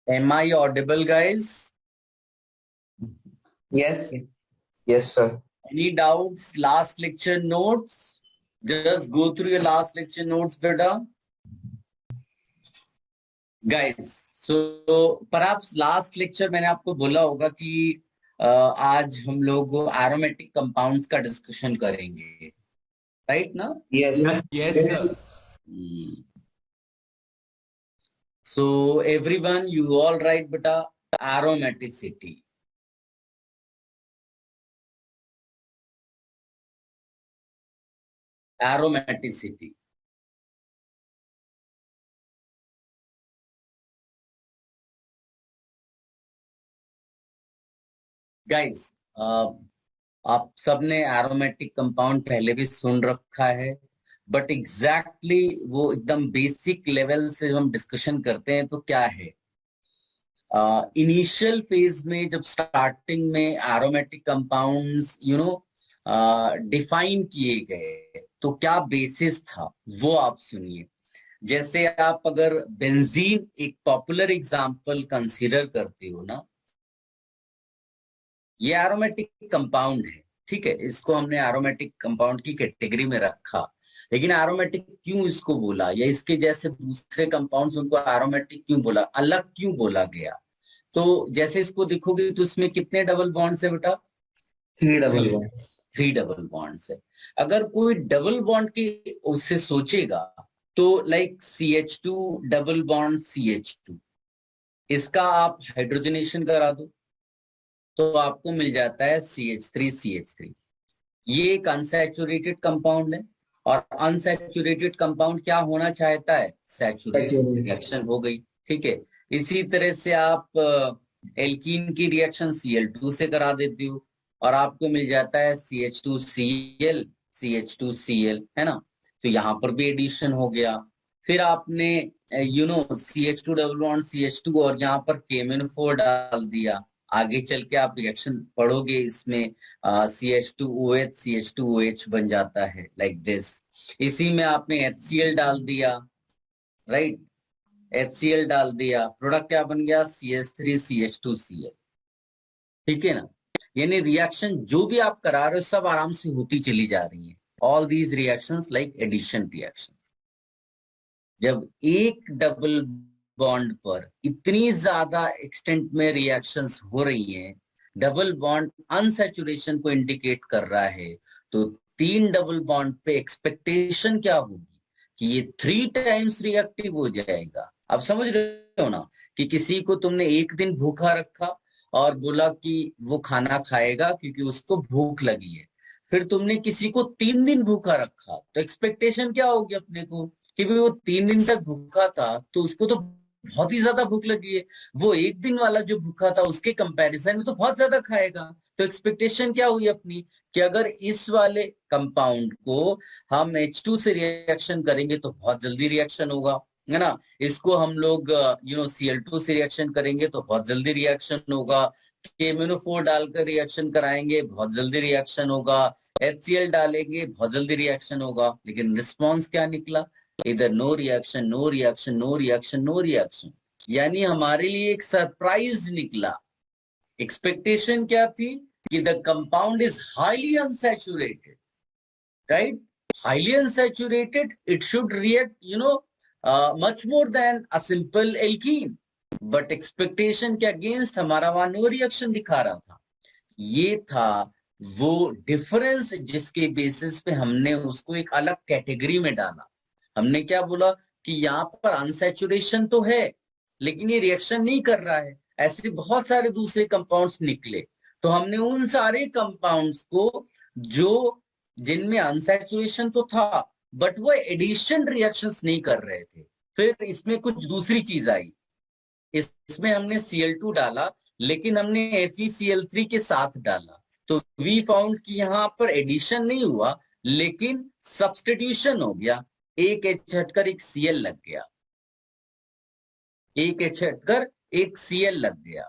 Am I audible, guys? Yes. Yes, sir. Any doubts? Last lecture notes? Just go through your last lecture notes, beta. Guys, so perhaps last lecture मैंने आपको बोला होगा कि आज हम लोग aromatic compounds का डिस्कशन करेंगे, राइट ना? Yes. Yes, sir. So everyone, you all write beta aromaticity. Aromaticity. Guys, आप सबने एरोमेटिक कंपाउंड पहले भी सुन रखा है, बट एग्जैक्टली वो एकदम बेसिक लेवल से हम डिस्कशन करते हैं तो क्या है, इनिशियल फेज में जब स्टार्टिंग में एरोमेटिक कंपाउंड्स डिफाइन किए गए तो क्या बेसिस था वो आप सुनिए। जैसे आप अगर बेंजीन एक पॉपुलर एग्जांपल कंसीडर करते हो ना, ये एरोमेटिक कंपाउंड है, ठीक है, इसको हमने एरोमेटिक कंपाउंड की कैटेगरी में रखा, लेकिन एरोमेटिक क्यों इसको बोला, या इसके जैसे दूसरे कंपाउंड्स उनको एरोमेटिक क्यों बोला, अलग क्यों बोला गया? तो जैसे इसको देखोगे तो इसमें कितने डबल बॉन्ड्स है बेटा? 3 डबल बॉन्ड। 3 डबल बॉन्ड्स है। अगर कोई डबल बॉन्ड के उससे सोचेगा तो like CH2 double bond CH2, इसका आप हाइड्रोजनेशन करा दो तो आपको मिल जाता है CH3CH3। ये एक अनसैचुरेटेड कंपाउंड है, और अनसैचुरेटेड कंपाउंड क्या होना चाहता है? सैचुरेटेड। रिएक्शन हो गई, ठीक है। इसी तरह से आप एल्कीन की रिएक्शन Cl2 से करा देते हो और आपको मिल जाता है CH2Cl CH2Cl, है ना? तो यहाँ पर भी एडिशन हो गया। फिर आपने CH2 डबल बॉन्ड CH2 और यहाँ पर KMnO4 डाल दिया। आगे चल के आप रिएक्शन पढ़ोगे, इसमें CH2OH CH2OH बन जाता है लाइक दिस। इसी में आपने HCl डाल दिया, राइट, HCl डाल दिया, प्रोडक्ट क्या बन गया? CH3CH2Cl, ठीक है ना? यानी रिएक्शन जो भी आप करा रहे हो सब आराम से होती चली जा रही है। All these reactions like addition reactions. जब एक डबल बॉन्ड पर इतनी ज्यादा एक्सटेंट में रिएक्शंस हो रही हैं, डबल बॉन्ड अनसैचुरेशन को इंडिकेट कर रहा है, तो 3 डबल बॉन्ड पे एक्सपेक्टेशन क्या होगी कि ये 3 टाइम्स रिएक्टिव हो जाएगा। आप समझ रहे हो ना कि किसी को तुमने एक दिन भूखा रखा और बोला कि वो खाना खाएगा क्योंकि उसको भूख लगी है, फिर तुमने किसी को 3 दिन भूखा रखा, तो एक्सपेक्टेशन क्या होगी अपने को कि भाई वो 3 दिन तक भूखा था तो उसको तो बहुत ही ज्यादा भूख लगी है, वो एक दिन वाला जो भूखा था उसके कंपैरिजन में तो बहुत ज्यादा खाएगा। तो एक्सपेक्टेशन क्या हुई अपनी कि अगर इस वाले कंपाउंड को हम H2 से रिएक्शन करेंगे तो बहुत जल्दी रिएक्शन होगा, है ना? इसको हम लोग Cl2 से रिएक्शन करेंगे तो बहुत जल्दी रिएक्शन होगा, KMnO4 डालकर रिएक्शन कराएंगे बहुत जल्दी रिएक्शन होगा, HCl डालेंगे बहुत जल्दी रिएक्शन होगा। लेकिन रिस्पॉन्स क्या निकला? इधर no reaction, no reaction, no reaction, no reaction. यानी हमारे लिए एक सरप्राइज निकला। एक्सपेक्टेशन क्या थी कि the compound is highly unsaturated, right? Highly unsaturated, it should react much more than a simple alkene, but expectation के अगेंस्ट हमारा वहां नो रिएक्शन दिखा रहा था। ये था वो डिफरेंस जिसके बेसिस पे हमने उसको एक अलग कैटेगरी में डाला। हमने क्या बोला कि यहाँ पर अनसैचुरेशन तो है लेकिन ये रिएक्शन नहीं कर रहा है, ऐसे बहुत सारे दूसरे कंपाउंड्स निकले, तो हमने उन सारे कंपाउंड्स को जो जिनमें अनसैचुरेशन तो था बट वो एडिशन रिएक्शंस नहीं कर रहे थे, फिर इसमें कुछ दूसरी चीज आई। इसमें हमने Cl2 डाला लेकिन हमने FeCl3 के साथ डाला, तो वी फाउंड कि यहां पर एडिशन नहीं हुआ लेकिन सब्स्टिट्यूशन हो गया। एक H हटकर एक Cl लग गया, एक H हटकर एक Cl लग गया,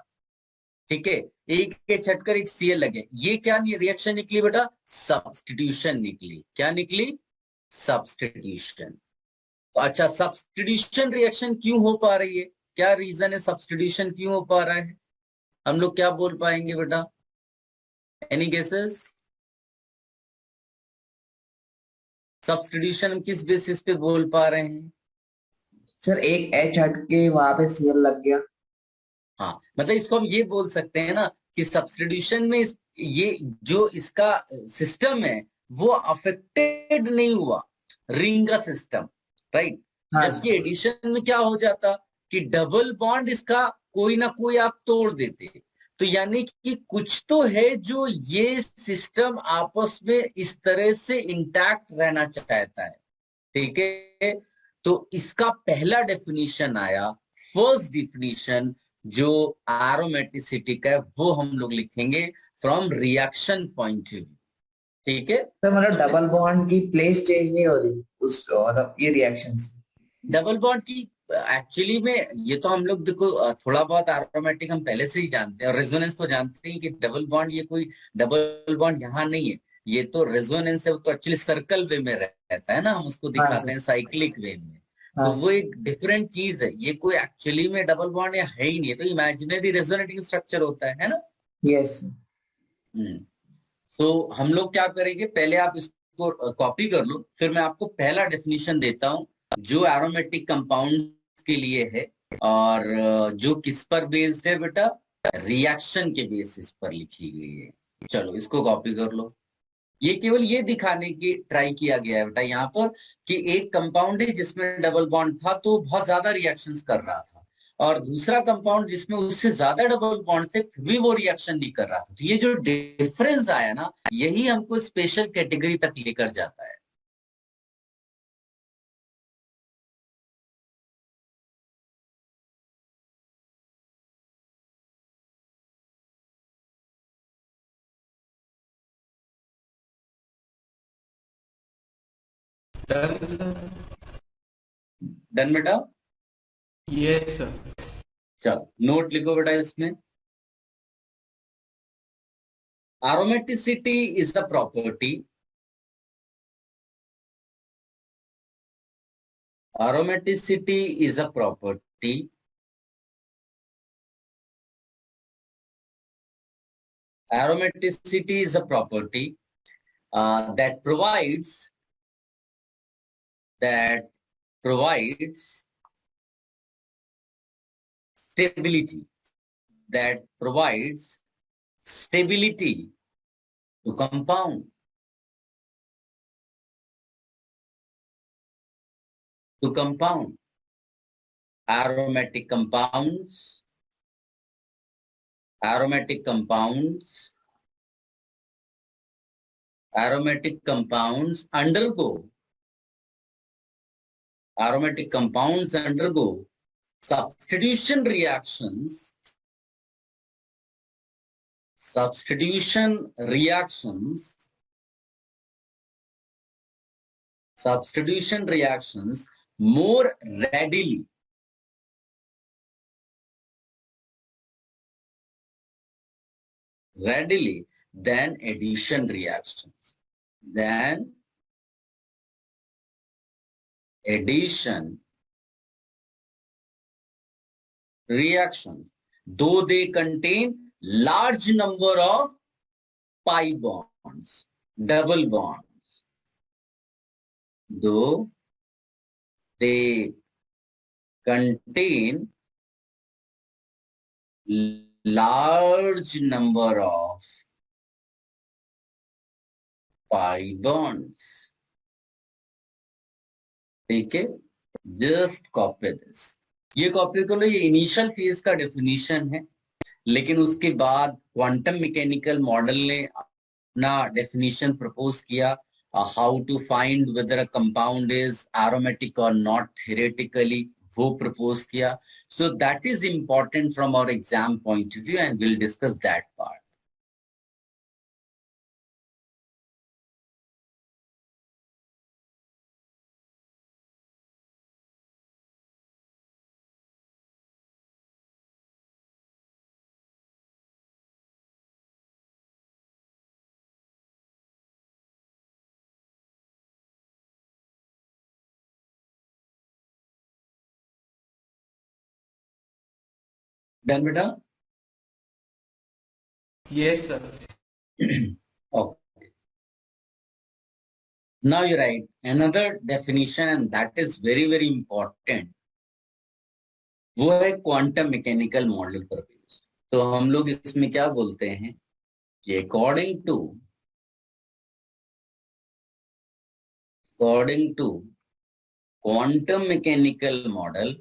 ठीक है, एक H हटकर एक Cl लगे। ये क्या रिएक्शन निकली बेटा? सब्स्टिट्यूशन निकली। क्या निकली? सब्स्टिट्यूशन। अच्छा, सब्स्टिट्यूशन रिएक्शन क्यों हो पा रही है? क्या रीजन है, सब्स्टिट्यूशन क्यों हो पा रहा है? हम लोग क्या बोल पाएंगे बेटा? Any guesses? सब्स्टिट्यूशन किस बेसिस पे बोल पा रहे हैं? सर एक एच हट के वहां पे सीएल लग गया। हाँ, मतलब इसको हम ये बोल सकते हैं ना कि सब्स्टिट्यूशन में ये जो इसका सिस्टम है वो अफेक्टेड नहीं हुआ, रिंग का सिस्टम, राइट? हाँ जबकि सर। एडिशन में क्या हो जाता कि डबल बॉन्ड इसका कोई ना कोई आप तोड़ देते। तो यानी कि कुछ तो है जो ये सिस्टम आपस में इस तरह से इंटैक्ट रहना चाहता है, ठीक है? तो इसका पहला डेफिनेशन आया, फर्स्ट डेफिनेशन जो एरोमेटिसिटी का है वो हम लोग लिखेंगे from reaction point of view, ठीक है? सर मतलब समझे? डबल बॉन्ड की प्लेस चेंज नहीं हो रही उस मतलब ये रिएक्शन से। डबल बॉन्ड की एक्चुअली में ये तो हम लोग देखो थोड़ा बहुत एरोमेटिक हम पहले से ही जानते हैं, और रेजोनेंस तो जानते हैं कि डबल बॉन्ड, ये कोई डबल बॉन्ड यहाँ नहीं है, ये तो रेजोनेंस है, वो तो एक्चुअली सर्कल वे में रहता है ना, हम उसको हाँ दिखाते सर। हैं साइक्लिक वे में। तो हाँ वो सर। एक डिफरेंट चीज है, ये कोई एक्चुअली में डबल बॉन्ड या है ही नहीं, तो इमेजिनरी रेजोनेटिंग स्ट्रक्चर होता है ना। यस। हम्म। सो हम लोग क्या करेंगे, पहले आप इसको कॉपी कर लो, फिर मैं आपको पहला डेफिनेशन देता हूं जो एरोमेटिक कंपाउंड के लिए है, और जो किस पर बेस्ड है बेटा? रिएक्शन के बेसिस पर लिखी गई है। चलो इसको कॉपी कर लो। ये केवल ये दिखाने की ट्राई किया गया है बेटा यहाँ पर कि एक कंपाउंड है जिसमें डबल बॉन्ड था तो बहुत ज्यादा रिएक्शंस कर रहा था, और दूसरा कंपाउंड जिसमें उससे ज्यादा डबल बॉन्ड से फिर भी वो रिएक्शन नहीं कर रहा था। तो ये जो डिफरेंस आया ना, यही हमको स्पेशल कैटेगरी तक लेकर जाता है। Done sir. डन बेटा? Yes sir. चलो नोट लिखो बेटा इसमें। Aromaticity is the property, aromaticity is a property aromaticity is a property that provides stability, that provides stability to compound, to compound. Aromatic compounds, aromatic compounds, aromatic compounds undergo, aromatic compounds undergo substitution reactions, substitution reactions, substitution reactions more readily, readily than addition reactions, than addition reactions, though they contain large number of pi bonds, double bonds, though they contain large number of pi bonds, ठीक है? Just copy this, ये copy कर लो, ये initial phase का definition है, लेकिन उसके बाद क्वांटम मैकेनिकल मॉडल ने अपना डेफिनेशन प्रपोज किया, how to find whether a compound is aromatic or not theoretically, वो प्रपोज किया। So that is important from our exam point of view and will discuss that part. Done बेटा? Yes, sir. Okay. Now you write another definition and that is very very important. वो है quantum mechanical model propose. तो हम लोग इसमें क्या बोलते हैं कि according to quantum mechanical model,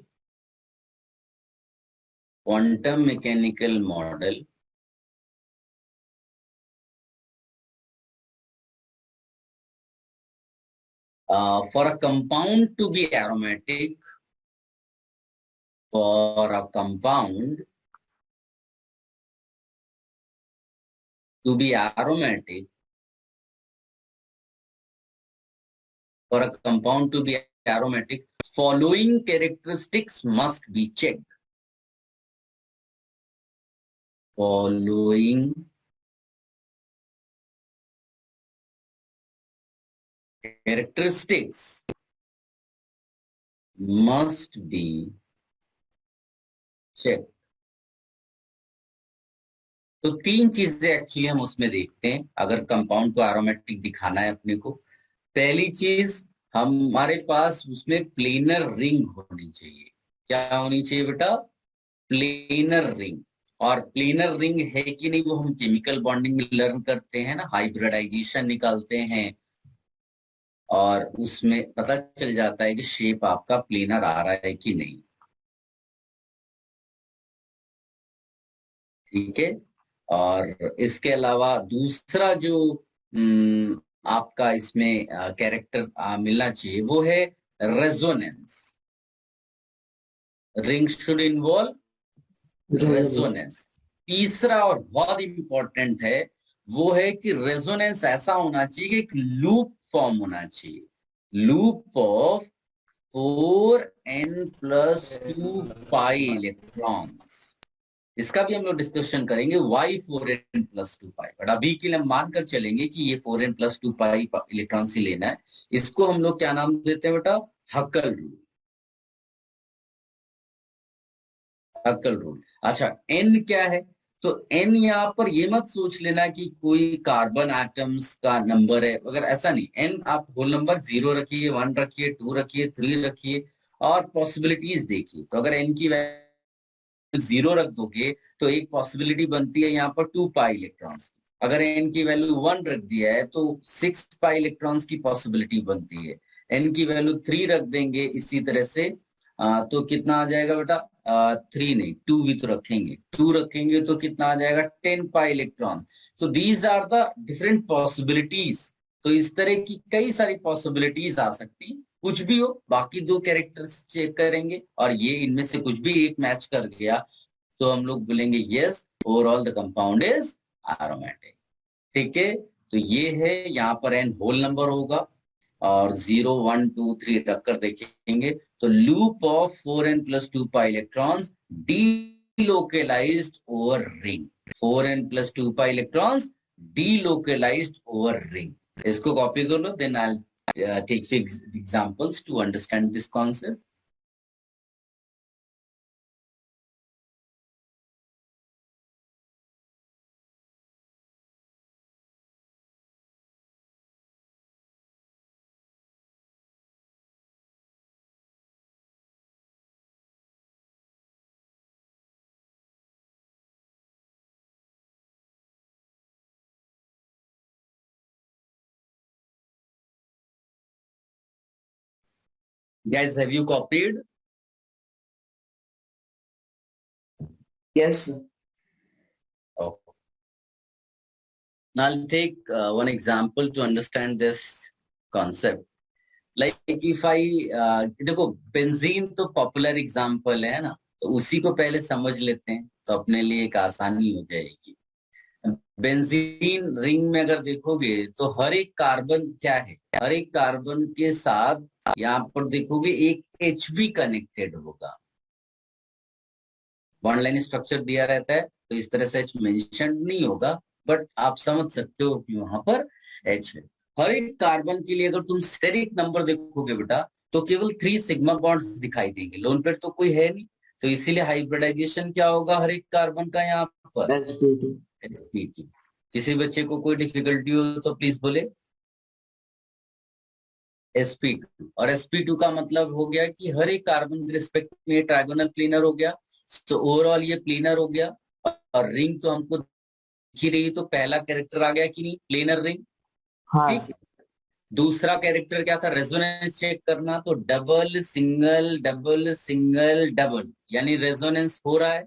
for a compound to be aromatic, for a compound to be aromatic, following characteristics must be checked. Following characteristics must be checked. तो तीन चीजें एक्चुअली हम उसमें देखते हैं अगर कंपाउंड को एरोमेटिक दिखाना है अपने को। पहली चीज, हमारे पास उसमें प्लेनर रिंग होनी चाहिए। क्या होनी चाहिए बेटा? Planar ring. और प्लेनर रिंग है कि नहीं वो हम केमिकल बॉन्डिंग में लर्न करते हैं ना, हाइब्रिडाइजेशन निकालते हैं और उसमें पता चल जाता है कि शेप आपका प्लेनर आ रहा है कि नहीं। ठीक है। और इसके अलावा दूसरा जो आपका इसमें कैरेक्टर मिलना चाहिए वो है resonance. Ring should involve resonance. तीसरा और बहुत इंपॉर्टेंट है वो है कि रेजोनेंस ऐसा होना चाहिए कि एक लूप फॉर्म होना चाहिए, लूप ऑफ 4n+2 इलेक्ट्रॉन्स। इसका भी हम लोग डिस्कशन करेंगे वाई 4n+2 बट अभी के लिए हम मानकर चलेंगे कि ये 4n+2 इलेक्ट्रॉन से लेना है। इसको हम लोग क्या नाम देते हैं बेटा? हक्कल रूल। हक्कल रूल। अच्छा, n क्या है? तो n यहाँ पर ये मत सोच लेना कि कोई कार्बन एटम्स का नंबर है, अगर ऐसा नहीं। n आप होल नंबर 0 रखिए, 1 रखिए, 2 रखिए, 3 रखिए और पॉसिबिलिटीज देखिए। तो अगर n की वैल्यू 0 रख दोगे तो एक पॉसिबिलिटी बनती है यहाँ पर 2 पाई इलेक्ट्रॉन्स। अगर n की वैल्यू 1 रख दिया है तो 6 पाई इलेक्ट्रॉन्स की पॉसिबिलिटी बनती है। n की वैल्यू 3 रख देंगे इसी तरह से तो कितना आ जाएगा बेटा? 3 नहीं, 2 भी तो रखेंगे। 2 रखेंगे तो कितना आ जाएगा? 10 पाई इलेक्ट्रॉन्स। तो these are the different possibilities. तो इस तरह की कई सारी पॉसिबिलिटीज आ सकती, कुछ भी हो। बाकी दो कैरेक्टर्स चेक करेंगे और ये इनमें से कुछ भी एक मैच कर गया तो हम लोग बोलेंगे yes, overall the compound is aromatic. ठीक है। तो ये है, यहाँ पर n होल नंबर होगा और 0, 1, 2, 3 रखकर देखेंगे तो loop of 4n+2 pi electrons delocalized over ring। 4n+2 pi electrons delocalized over ring। इसको कॉपी कर लो, then I take few examples to understand this concept. Guys, have you copied? Yes. Okay. Now I'll take one example to understand this concept. Like if I देखो benzene तो popular example है ना, तो उसी को पहले समझ लेते हैं तो अपने लिए एक आसानी हो जाएगी। बेंजीन रिंग में अगर देखोगे तो हर एक कार्बन क्या है, हर एक कार्बन के साथ यहाँ पर देखोगे एक H भी कनेक्टेड होगा। बॉन्ड लाइन स्ट्रक्चर दिया रहता है तो इस तरह से H मेंशन नहीं होगा, बट आप समझ सकते हो कि वहां पर H है। हर एक कार्बन के लिए अगर तुम स्टेरिक नंबर देखोगे बेटा तो केवल 3 सिग्मा बॉन्ड्स दिखाई देंगे, लोन पेयर तो कोई है नहीं। तो इसीलिए हाइब्रिडाइजेशन क्या होगा हर एक कार्बन का यहाँ पर, sp2। sp2। किसी बच्चे को कोई डिफिकल्टी हो तो प्लीज बोले। sp2, और sp2 का मतलब हो गया कि हर एक कार्बन के रिस्पेक्ट में ट्रायगोनल प्लेनर हो गया, तो ओवरऑल ये प्लेनर हो गया। और रिंग तो हमको दिख ही रही, तो पहला कैरेक्टर आ गया कि नहीं, प्लेनर रिंग। हाँ ठीक। दूसरा कैरेक्टर क्या था, रेजोनेंस चेक करना, तो double single double single double, यानी रेजोनेंस हो रहा है।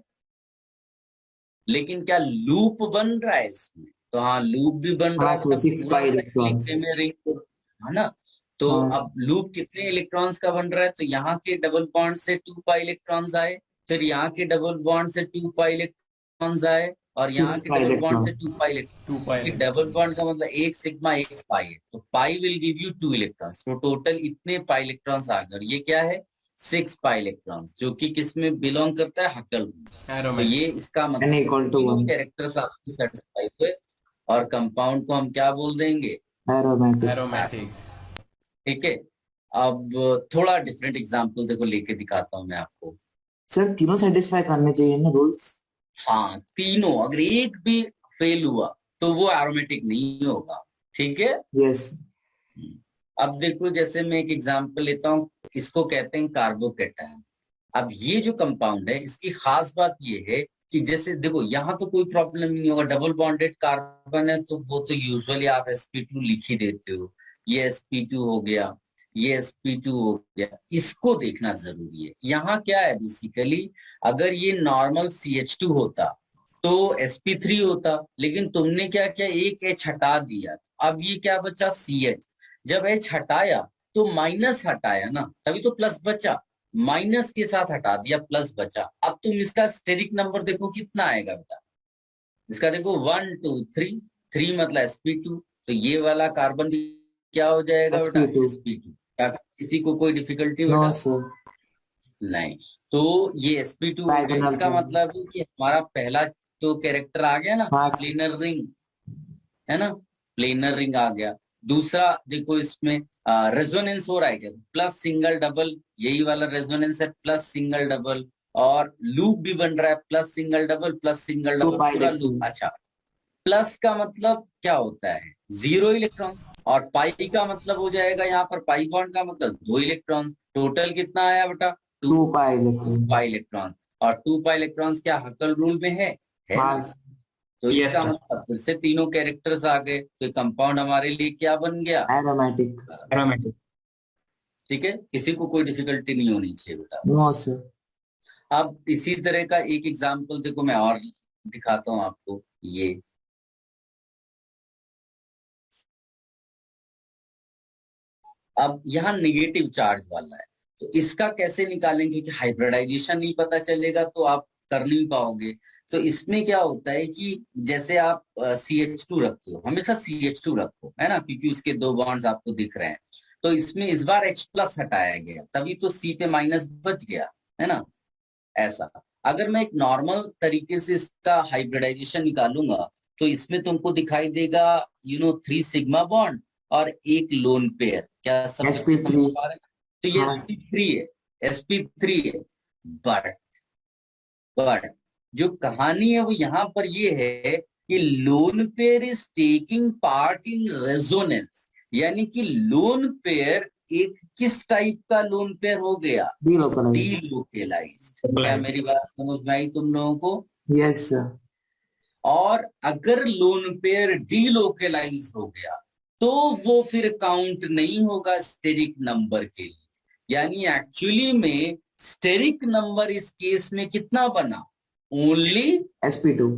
लेकिन क्या लूप बन रहा है इसमें, तो हाँ लूप भी बन रहा हाँ है, सर, मतलब 6 पूरा पाई साइक्लिक इलेक्ट्रॉन्स। वे में रिंग, है ना। तो हाँ अब लूप कितने इलेक्ट्रॉन्स का बन रहा है, तो यहाँ के डबल बॉन्ड से 2 पाई इलेक्ट्रॉन्स आए, फिर यहाँ के डबल बॉन्ड से 2 पाई इलेक्ट्रॉन्स आए, और यहाँ 6 के पाई डबल बॉन्ड से इलेक्ट्रॉन्स। 2 pi electron. 2 pi कि डबल electrons. बॉन्ड का मतलब एक सिग्मा एक पाई है, तो पाई विल गिव यू 2 इलेक्ट्रॉन्स, तो टोटल इतने पाई इलेक्ट्रॉन्स आ गए। और ये क्या है, 6 पाई इलेक्ट्रॉन्स, जो कि किस में बिलोंग करता है, हकल ग्रुप। तो Aromatic. ये इसका n मतलब इक्वल टू तीनों 1। कैरेक्टर्स आपके सेटिस्फाई हुए, और कंपाउंड को हम क्या बोल देंगे, एरोमेटिक। Aromatic. ठीक है। अब थोड़ा डिफरेंट एग्जांपल देखो लेके दिखाता हूं मैं आपको। सर तीनों सेटिस्फाई करने चाहिए ना रूल्स? हाँ तीनों, अगर एक भी फेल हुआ तो वो एरोमेटिक नहीं होगा, ठीक है। यस। अब देखो जैसे मैं एक एग्जांपल लेता हूँ, इसको कहते हैं कार्बोकेटायन। अब ये जो कंपाउंड है, इसकी खास बात ये है कि जैसे देखो यहाँ तो कोई प्रॉब्लम नहीं होगा, डबल बॉन्डेड कार्बन है, तो वो तो यूजुअली आप sp2 लिख ही देते हो। ये sp2 हो गया, ये sp2 हो गया। इसको देखना जरूरी है, यहाँ क्या है बेसिकली, अगर ये नॉर्मल CH2 होता तो sp3 होता, लेकिन तुमने क्या किया, एक H हटा दिया, अब ये क्या बचा, CH। जब H हटाया तो माइनस हटाया ना, तभी तो प्लस बचा, माइनस के साथ हटा दिया, प्लस बचा। अब तुम इसका स्टेरिक नंबर देखो कितना आएगा बेटा, इसका देखो 1 2 3, 3 मतलब sp2, तो ये वाला कार्बन भी क्या हो जाएगा बेटा, sp2। sp2। क्या किसी को कोई डिफिकल्टी नो बेटा, सर। नहीं। तो ये sp2 हो गया, डायगोनल इसका पे। मतलब है कि हमारा पहला तो कैरेक्टर आ गया ना, हाँ प्लेनर रिंग, है ना, प्लेनर रिंग आ गया। दूसरा देखो इसमें रेजोनेंस हो रहा है क्या, प्लस सिंगल डबल, यही वाला रेजोनेंस है, प्लस सिंगल डबल। और लूप भी बन रहा है, plus single double plus single 2 double, pi पूरा लूप। इलेक्ट्रॉन। अच्छा, प्लस का मतलब क्या होता है, 0 इलेक्ट्रॉन्स, और पाई का मतलब हो जाएगा यहाँ पर, पाई बॉन्ड का मतलब 2 इलेक्ट्रॉन्स। टोटल कितना आया बेटा, 2 2 पाई इलेक्ट्रॉन। Pi electrons. और 2 पाई इलेक्ट्रॉन्स क्या हकल रूल में है हाँ ना। तो Yes, इसका sir. मतलब फिर से तीनों कैरेक्टर्स आ गए, तो कंपाउंड हमारे लिए क्या बन गया, एरोमेटिक। Aromatic. ठीक है। किसी को कोई डिफिकल्टी नहीं होनी चाहिए बेटा। No sir. अब इसी तरह का एक एग्जांपल देखो मैं और दिखाता हूं आपको। ये अब यहाँ निगेटिव चार्ज वाला है, तो इसका कैसे निकालेंगे, क्योंकि हाइब्रिडाइजेशन नहीं पता चलेगा तो आप कर नहीं पाओगे। तो इसमें क्या होता है कि जैसे आप CH2 रखते हो, हमेशा CH2 रखो, है ना, क्योंकि उसके 2 बॉन्ड्स आपको दिख रहे हैं। तो इसमें इस बार H प्लस हटाया गया, तभी तो C पे माइनस बच गया, है ना। ऐसा, अगर मैं एक नॉर्मल तरीके से इसका हाइब्रिडाइजेशन निकालूंगा, तो इसमें तुमको दिखाई देगा 3 सिग्मा बॉन्ड और एक लोन पेयर। क्या सब बच्चे समझ sp3। पा रहे हैं, तो ये हाँ sp3 है, sp3 है। बट जो कहानी है वो यहाँ पर ये है कि lone pair is taking part in resonance, यानी कि लोन पेयर एक किस टाइप का लोन पेयर हो गया, डीलोकलाइज्ड। डीलोकेलाइज्ड। क्या मेरी बात समझ में आई तुम लोगों को। Yes sir. और अगर लोन पेयर डीलोकेलाइज हो गया तो वो फिर काउंट नहीं होगा स्टेरिक नंबर के लिए, यानी एक्चुअली में स्टेरिक नंबर इस केस में कितना बना, ओनली sp2।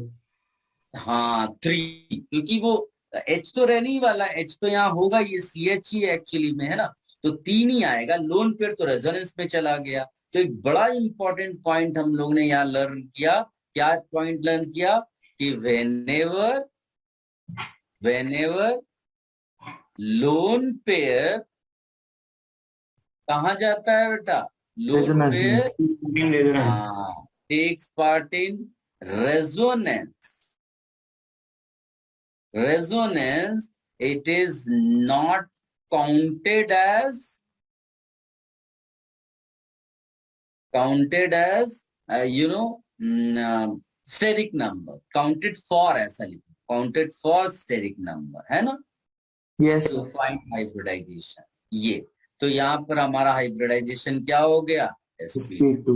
हाँ 3, क्योंकि वो H तो रहने ही वाला, H तो यहाँ होगा, ये CH ही एक्चुअली में, है ना। तो 3 ही आएगा, लोन पेयर तो रेजोनेंस में चला गया। तो एक बड़ा इंपॉर्टेंट पॉइंट हम लोग ने यहाँ लर्न किया, क्या पॉइंट लर्न किया, कि वेनेवर लोन पेयर कहाँ जाता है बेटा, लोन रेजोनेंस में। Pair In resonance. हाँ takes part in resonance. Resonance, it is not counted as you know steric number, counted for, ऐसा लिखो, काउंटेड फॉर स्टेरिक नंबर, है ना। Yes. तो फाइंड हाइब्रिडाइजेशन, ये तो यहाँ पर हमारा हाइब्रिडाइजेशन क्या हो गया, sp2, sp2.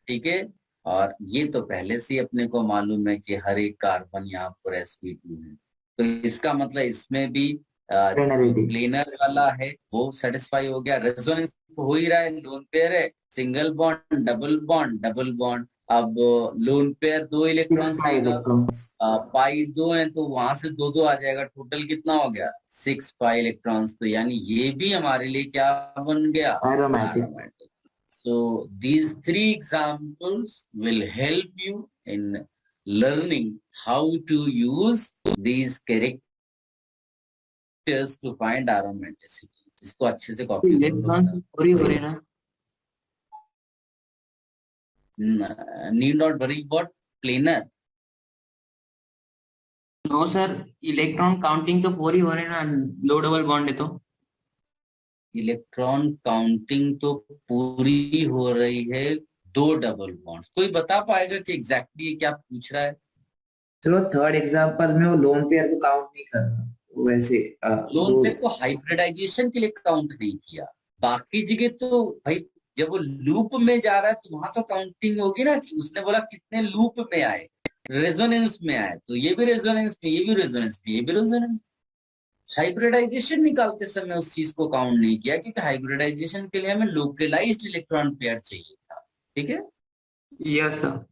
ठीक है। और ये तो पहले से ही अपने को मालूम है कि हर एक कार्बन यहाँ पर sp2 है, तो इसका मतलब इसमें भी जो Plenarity. प्लेनर वाला है वो सेटिस्फाई हो गया। रेजोनेंस तो हो ही रहा है, लोन पेयर है, single bond, double bond, double bond. अब लोन पेयर 2 6 इलेक्ट्रॉन्स pi देगा, electrons. पाई 2 है तो वहां से 2 2 आ जाएगा, टोटल कितना हो गया 6 पाई इलेक्ट्रॉन्स। तो यानी ये भी हमारे लिए क्या बन गया, Aromatic. aromatic. So these 3 examples will help you in learning how to use these characters to find aromaticity. इसको अच्छे से कॉपी कर लो इलेक्ट्रॉन बेटा। पूरी हो रही है ना? Need not worry about planar. No sir, electron counting तो पूरी हो रही है ना, लो डबल बॉन्ड है तो। इलेक्ट्रॉन काउंटिंग तो पूरी हो रही है, 2 डबल बॉन्ड्स। कोई बता पाएगा कि एग्जैक्टली ये क्या पूछ रहा है। चलो थर्ड एग्जांपल में वो लोन पेयर को काउंट नहीं कर रहा, वो वैसे लोन वो पेयर को हाइब्रिडाइजेशन के लिए काउंट नहीं किया, बाकी जगह तो भाई जब वो लूप में जा रहा है तो वहां तो काउंटिंग होगी ना, कि उसने बोला कितने लूप में आए, रेजोनेंस में आए, तो ये भी रेजोनेंस में, ये भी रेजोनेंस में, ये भी रेजोनेंस। हाइब्रिडाइजेशन निकालते समय उस चीज को काउंट नहीं किया, क्योंकि हाइब्रिडाइजेशन के लिए हमें लोकलाइज्ड इलेक्ट्रॉन पेयर चाहिए था, ठीक है। Yes sir.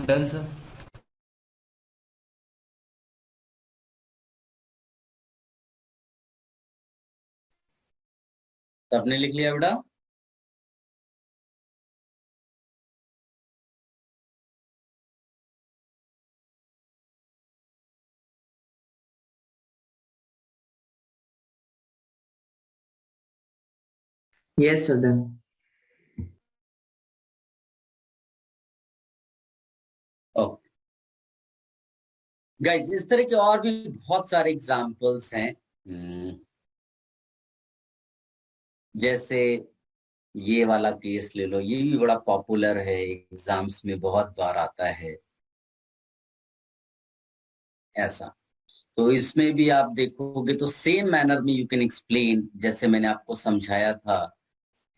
Done sir. सबने लिख लिया बेटा। Yes sir done. Okay guys, इस तरह के और भी बहुत सारे एग्जांपल्स हैं। जैसे ये वाला केस ले लो, ये भी बड़ा पॉपुलर है, एग्जाम्स में बहुत बार आता है ऐसा। तो इसमें भी आप देखोगे तो सेम मैनर में यू कैन एक्सप्लेन, जैसे मैंने आपको समझाया था,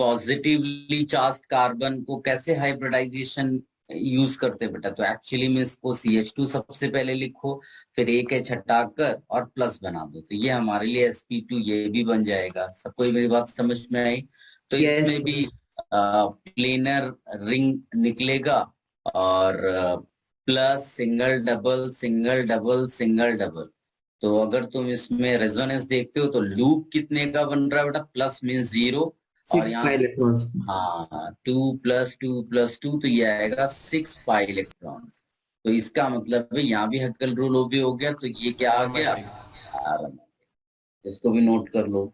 पॉजिटिवली चार्ज्ड कार्बन को कैसे हाइब्रिडाइजेशन यूज करते बेटा। तो एक्चुअली में इसको CH2 सबसे पहले लिखो, फिर एक एच हटाकर और प्लस बना दो, तो ये हमारे लिए sp2 ये भी बन जाएगा। सबको मेरी बात समझ में आई। तो यस इसमें भी प्लेनर रिंग निकलेगा, और plus single double single double single double. तो अगर तुम इसमें रेजोनेंस देखते हो तो लूप कितने का बन रहा है बेटा, प्लस मीन्स 0, और 6 यहाँ pi electrons. हाँ 2 + 2 + 2, तो ये आएगा 6 पाई इलेक्ट्रॉन्स। तो इसका मतलब है यहाँ भी हक्कल रूल भी हो गया, तो ये क्या आ गया, इसको भी नोट कर लो।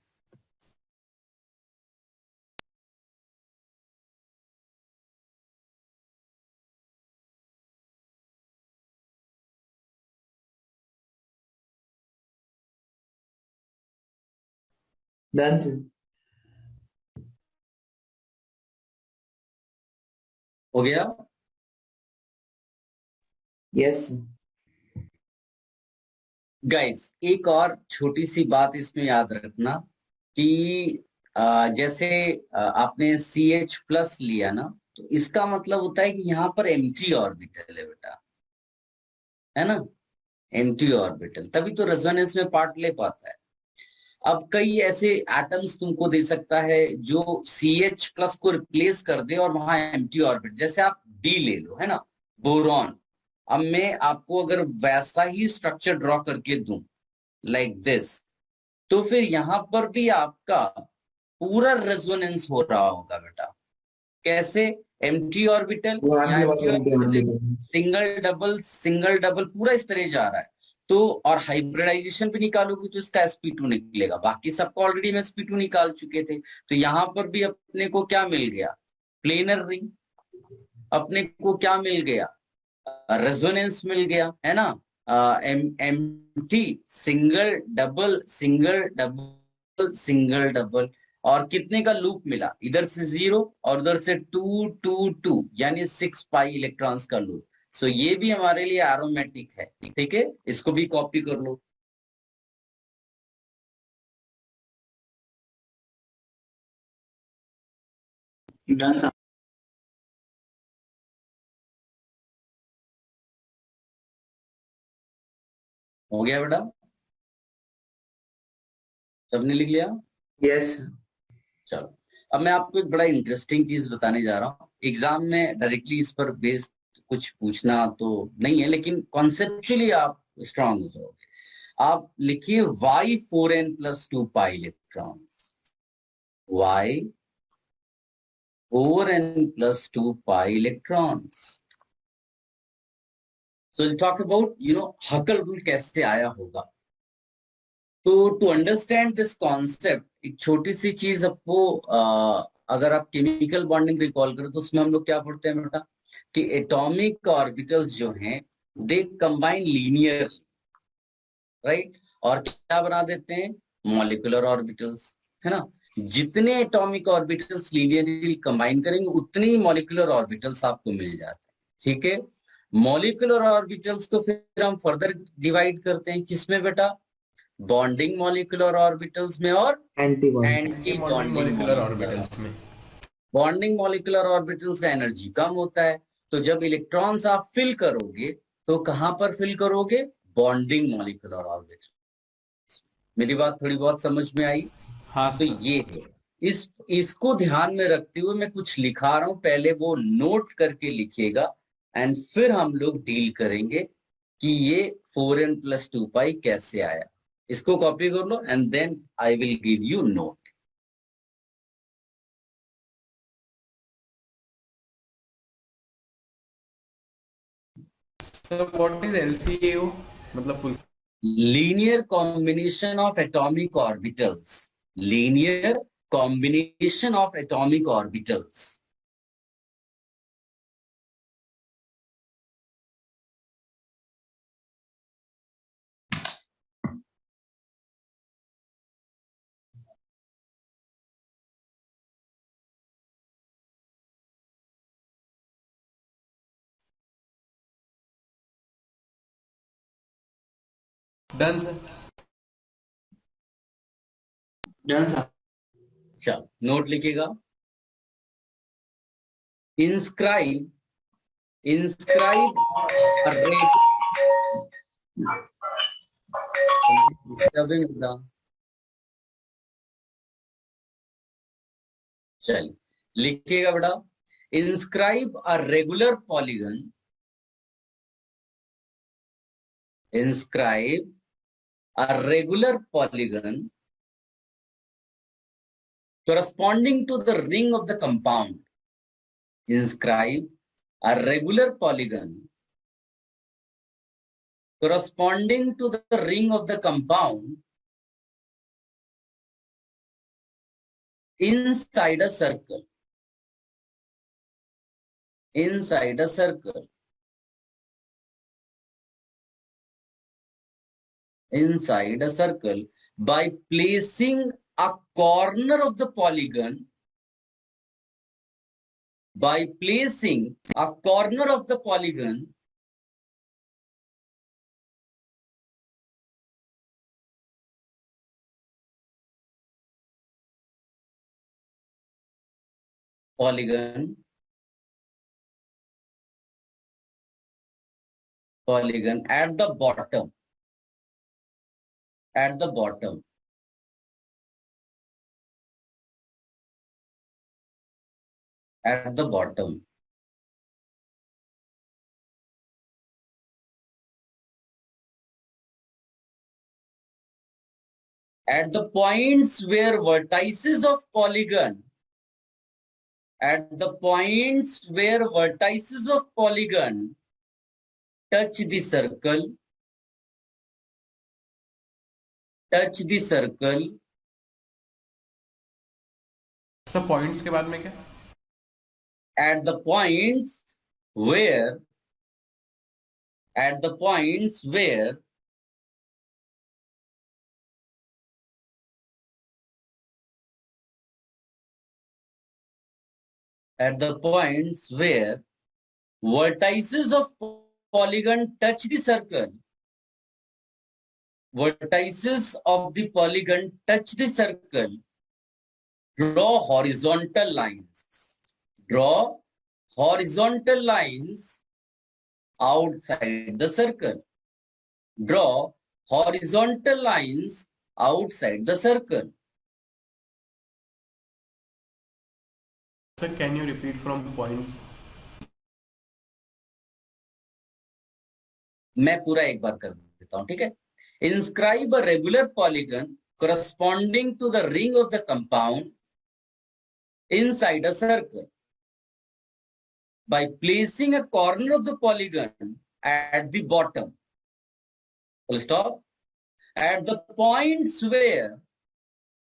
Done sir. हो गया। यस. गाइस, एक और छोटी सी बात इसमें याद रखना कि जैसे आपने CH+ लिया ना, तो इसका मतलब होता है कि यहाँ पर एम्प्टी ऑर्बिटल है बेटा, है ना, एम्प्टी ऑर्बिटल, तभी तो रेजोनेंस में पार्ट ले पाता है। अब कई ऐसे एटम्स तुमको दे सकता है जो CH+ को रिप्लेस कर दे और वहां एम्प्टी ऑर्बिट, जैसे आप D ले लो, है ना, बोरॉन। अब मैं आपको अगर वैसा ही स्ट्रक्चर ड्रॉ करके दूं लाइक दिस, तो फिर यहां पर भी आपका पूरा रेजोनेंस हो रहा होगा बेटा। कैसे, एम्प्टी ऑर्बिटल हाँ या जी, एम्प्टी ऑर्बिटल, हाँ जी। सिंगल डबल पूरा इस तरह जा रहा है। तो और हाइब्रिडाइजेशन भी निकालोगे तो इसका sp2 निकलेगा, बाकी सबको ऑलरेडी हम sp2 निकाल चुके थे। तो यहां पर भी अपने को क्या मिल गया, प्लेनर रिंग। अपने को क्या मिल गया, रेजोनेंस मिल गया, है ना। Empty, single double single double single double, और कितने का लूप मिला, इधर से 0 और उधर से 2 2 2, यानी 6 पाई इलेक्ट्रॉन्स का लूप। सो ये भी हमारे लिए एरोमेटिक है, ठीक है, इसको भी कॉपी कर लो। Done sir. हो गया बेटा, सबने लिख लिया। यस। चलो, अब मैं आपको एक बड़ा इंटरेस्टिंग चीज बताने जा रहा हूँ। एग्जाम में डायरेक्टली इस पर बेस्ड कुछ पूछना तो नहीं है, लेकिन कॉन्सेप्चुअली आप स्ट्रांग हो जाओगे। आप लिखिए y4n + 2 pi electrons, y4n + 2 pi electrons. So talk about हकल rule कैसे आया होगा। तो टू अंडरस्टैंड दिस कॉन्सेप्ट, एक छोटी सी चीज आपको, अगर आप केमिकल बॉन्डिंग रिकॉल करो तो उसमें हम लोग क्या पढ़ते हैं बेटा, कि एटॉमिक ऑर्बिटल्स जो हैं दे कंबाइन लीनियर, राइट, और क्या बना देते हैं, मॉलिक्यूलर ऑर्बिटल्स, है ना। जितने एटॉमिक ऑर्बिटल्स लीनियरली कंबाइन करेंगे उतने ही मॉलिक्यूलर ऑर्बिटल्स आपको मिल जाते हैं, ठीक है। मॉलिक्यूलर ऑर्बिटल्स को फिर हम फर्दर डिवाइड करते हैं किसमें बेटा, बॉन्डिंग मॉलिक्यूलर ऑर्बिटल्स में और anti anti bonding bonding molecular molecular. Orbitals में। बॉन्डिंग मॉलिक्यूलर ऑर्बिटल्स का एनर्जी कम होता है, तो जब इलेक्ट्रॉन्स आप फिल करोगे तो कहां पर फिल करोगे, बॉन्डिंग मॉलिक्यूलर ऑर्बिटल। मेरी बात थोड़ी बहुत समझ में आई। हाँ तो सर। ये है, इसको ध्यान में रखते हुए मैं कुछ लिखा रहा हूं, पहले वो नोट करके लिखिएगा, एंड फिर हम लोग डील करेंगे कि ये 4n + 2 पाई कैसे आया। इसको कॉपी कर लो and then I will give you note. Sir what is LCAO, मतलब full. Linear combination of atomic orbitals, linear combination of atomic orbitals. Done sir. Done sir. चलो नोट लिखिएगा, इंस्क्राइब, इंस्क्राइब चलिए लिखिएगा बेटा, inscribe a regular polygon, inscribe a regular polygon corresponding to the ring of the compound. Inscribe a regular polygon corresponding to the ring of the compound inside a circle. Inside a circle. Inside a circle by placing a corner of the polygon, by placing a corner of the polygon polygon at the bottom, at the bottom, at the bottom. At the points where vertices of polygon at the points where vertices of polygon touch the circle, सब points के बाद में क्या? at the points where at the points where vertices of polygon touch the circle, vertices of the polygon touch the circle, draw horizontal lines, draw horizontal lines outside the circle, draw horizontal lines outside the circle. Sir, can you repeat from points? मैं पूरा एक बार कर देता हूं, ठीक है. Inscribe a regular polygon corresponding to the ring of the compound inside a circle by placing a corner of the polygon at the bottom. Full stop. At the points where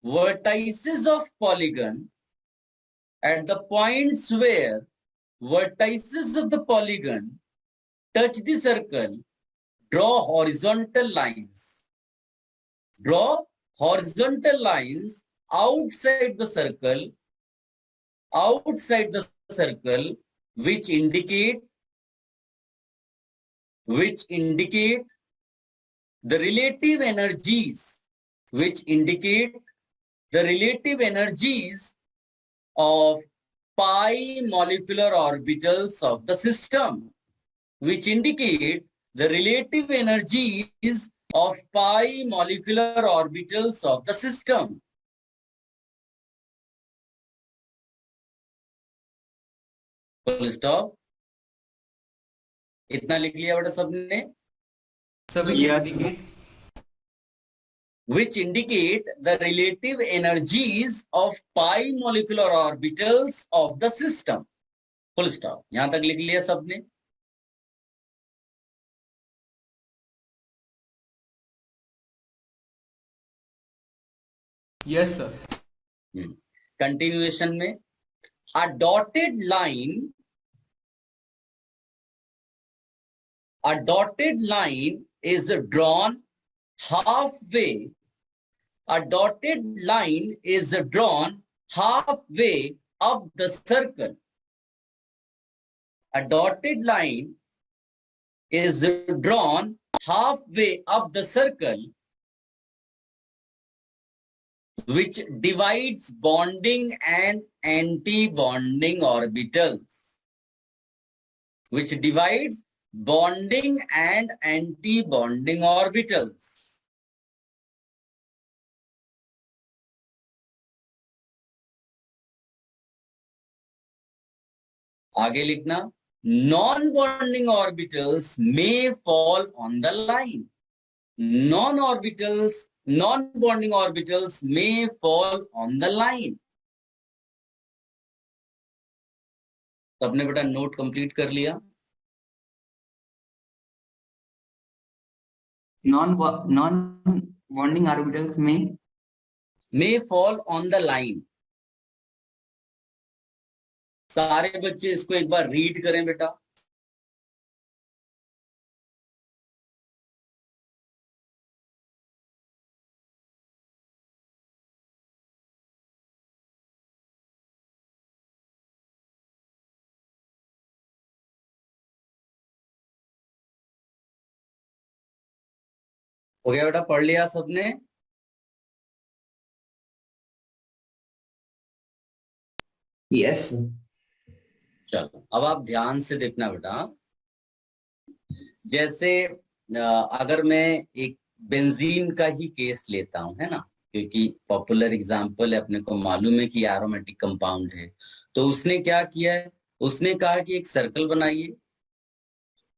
vertices of polygon, at the points where vertices of the polygon touch the circle, draw horizontal lines. Draw horizontal lines outside the circle, which indicate the relative energies, of pi molecular orbitals of the system, which indicate the relative energies of pi molecular orbitals of the system. Full stop. इतना लिख लिया बेटा सबने? सभी indicate which indicate the relative energies of pi molecular orbitals of the system. Full stop. यहां तक लिख लिया सबने? Yes, sir. Continuation में a dotted line is drawn halfway. A dotted line is drawn halfway up the circle. A dotted line is drawn halfway up the circle, which divides bonding and anti-bonding orbitals. Which divides bonding and anti-bonding orbitals. आगे लिखना, non-bonding orbitals may fall on the line. Non-bonding orbitals may fall on the line. सबने बेटा note complete कर लिया? Non-bonding orbitals may fall on the line. सारे बच्चे इसको एक बार रीड करें बेटा. हो गया बेटा? पढ़ लिया सबने? यस. चलो अब आप ध्यान से देखना बेटा. जैसे अगर मैं एक बेंजीन का ही केस लेता हूं, है ना, क्योंकि पॉपुलर एग्जांपल है, अपने को मालूम है कि एरोमेटिक कंपाउंड है. तो उसने क्या किया है, उसने कहा कि एक सर्कल बनाइए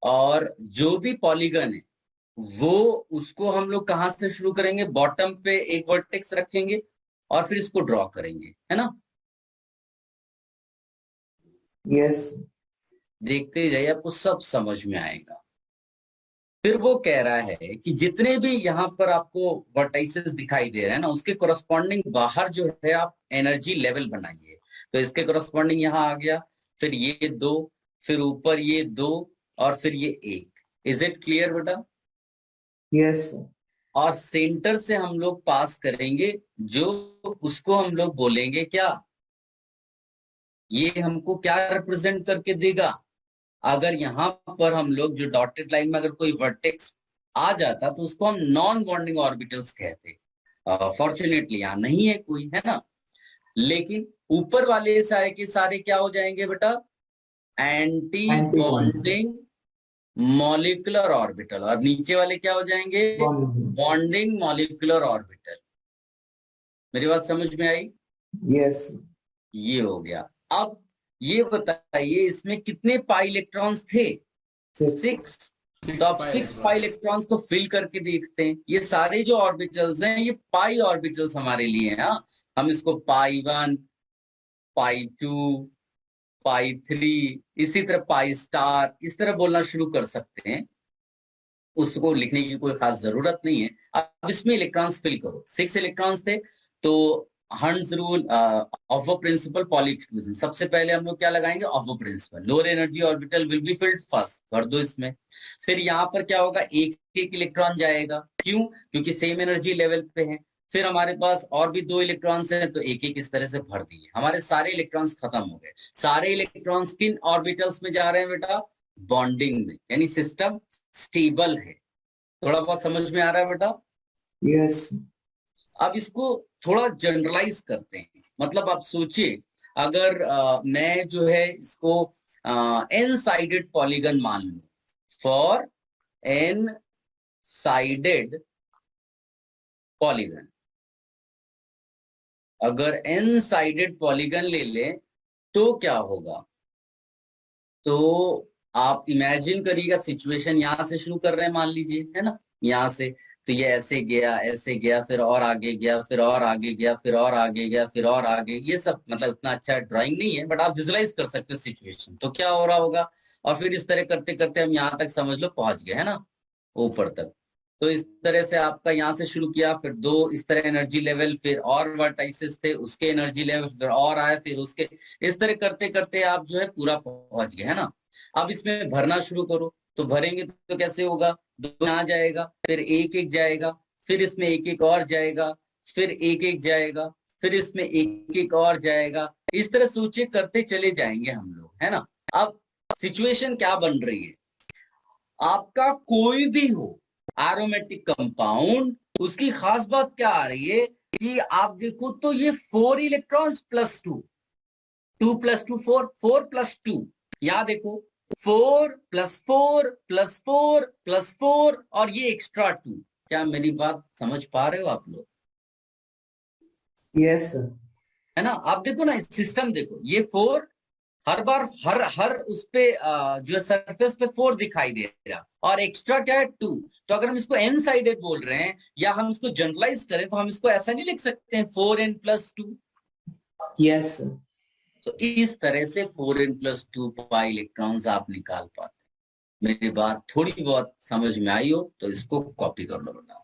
और जो भी पॉलीगन है वो उसको हम लोग कहां से शुरू करेंगे, बॉटम पे एक वर्टेक्स रखेंगे और फिर इसको ड्रॉ करेंगे, है ना. यस। देखते जाइए, आपको सब समझ में आएगा। फिर वो कह रहा है कि जितने भी यहाँ पर आपको वर्टाइसेस दिखाई दे रहे हैं ना, उसके कोरस्पॉन्डिंग बाहर जो है आप एनर्जी लेवल बनाइए। तो इसके कोरस्पॉन्डिंग यहाँ आ गया, फिर ये 2, फिर ऊपर ये 2, और फिर ये 1। इज इट क्लियर बेटा? यस। और सेंटर से हम लोग पास करेंगे, जो उसको हम लोग बोलेंगे क्या, ये हमको क्या रिप्रेजेंट करके देगा। अगर यहाँ पर हम लोग जो डॉटेड लाइन में अगर कोई वर्टेक्स आ जाता तो उसको हम नॉन बॉन्डिंग ऑर्बिटल्स कहते। फॉर्चुनेटली यहाँ नहीं है कोई, है ना। लेकिन ऊपर वाले सारे के सारे क्या हो जाएंगे बेटा, anti anti bonding molecular orbital, और नीचे वाले क्या हो जाएंगे, बॉन्डिंग। Bonding molecular orbital. मेरी बात समझ में आई? यस। ये हो गया। अब ये बताइए इसमें कितने पाई इलेक्ट्रॉन्स थे? 6। तो आप 6 पाई इलेक्ट्रॉन्स को फिल करके देखते हैं। ये सारे जो ऑर्बिटल्स हैं ये पाई ऑर्बिटल्स हमारे लिए हैं। हाँ, हम इसको पाई 1, पाई 2, पाई 3, इसी तरह पाई स्टार, इस तरह बोलना शुरू कर सकते हैं। उसको लिखने की कोई खास जरूरत नहीं है। अब इसमें इलेक्ट्रॉन्स फिल करो। 6 इलेक्ट्रॉन्स थे, तो Hund's rule aufbau principle पॉलीफ्यूजन, सबसे पहले हम लोग क्या लगाएंगे, aufbau principle. Lower energy orbital will be filled first, भर दो इसमें। फिर यहाँ पर क्या होगा, एक एक इलेक्ट्रॉन जाएगा। क्यों? क्योंकि सेम एनर्जी लेवल पे है। फिर हमारे पास और भी 2 इलेक्ट्रॉन्स हैं, तो एक एक इस तरह से भर दिए। हमारे सारे इलेक्ट्रॉन्स खत्म हो गए। सारे इलेक्ट्रॉन्स किन ऑर्बिटल्स में जा रहे हैं बेटा, बॉन्डिंग में, यानी सिस्टम स्टेबल है। थोड़ा बहुत समझ में आ रहा है बेटा? यस। अब इसको थोड़ा जनरलाइज करते हैं। मतलब आप सोचिए, अगर मैं जो है इसको एन साइडेड पॉलीगन मान लूं, फॉर एन साइडेड पॉलीगन, अगर एन साइडेड पॉलीगन ले लें तो क्या होगा। तो आप इमेजिन करिएगा सिचुएशन, यहां से शुरू कर रहे हैं मान लीजिए, है ना, यहां से। तो ये ऐसे गया, फिर और आगे गया, फिर और आगे गया, फिर और आगे गया, फिर और आगे। ये सब मतलब इतना अच्छा ड्राइंग नहीं है, बट आप विजुलाइज कर सकते हो सिचुएशन। तो क्या हो रहा होगा, और फिर इस तरह करते करते हम यहाँ तक समझ लो पहुंच गए, है ना, ऊपर तक। तो इस तरह से आपका यहाँ से शुरू किया, फिर 2 इस तरह एनर्जी लेवल, फिर और वर्टाइसेस थे उसके एनर्जी लेवल, फिर और आए, फिर उसके, इस तरह करते करते आप जो है पूरा पहुंच गए, है ना। अब इसमें भरना शुरू करो। तो भरेंगे तो कैसे होगा, 2 यहाँ जाएगा, फिर एक एक जाएगा, फिर इसमें एक एक और जाएगा, फिर एक एक जाएगा, फिर इसमें एक एक और जाएगा। इस तरह सोचिए करते चले जाएंगे हम लोग, है ना। अब सिचुएशन क्या बन रही है, आपका कोई भी हो एरोमेटिक कंपाउंड, उसकी खास बात क्या आ रही है कि आप देखो तो ये 4 इलेक्ट्रॉन्स प्लस 2, 2 + 2 4, 4 + 2, यहां देखो 4 + 4 + 4 + 4, और ये एक्स्ट्रा 2। क्या मेरी बात समझ पा रहे हो आप लोग? Yes sir. है ना। आप देखो ना सिस्टम, देखो ये 4 हर बार हर हर उस पे जो सरफेस पे 4 दिखाई दे रहा, और एक्स्ट्रा क्या है 2। तो अगर हम इसको एन साइडेड बोल रहे हैं, या हम इसको जनरलाइज करें, तो हम इसको ऐसा नहीं लिख सकते हैं 4n + 2। Yes sir. तो इस तरह से 4n + 2 पाई इलेक्ट्रॉन्स आप निकाल पाते हैं। मेरी बात थोड़ी बहुत समझ में आई हो तो इसको कॉपी कर लो बेटा।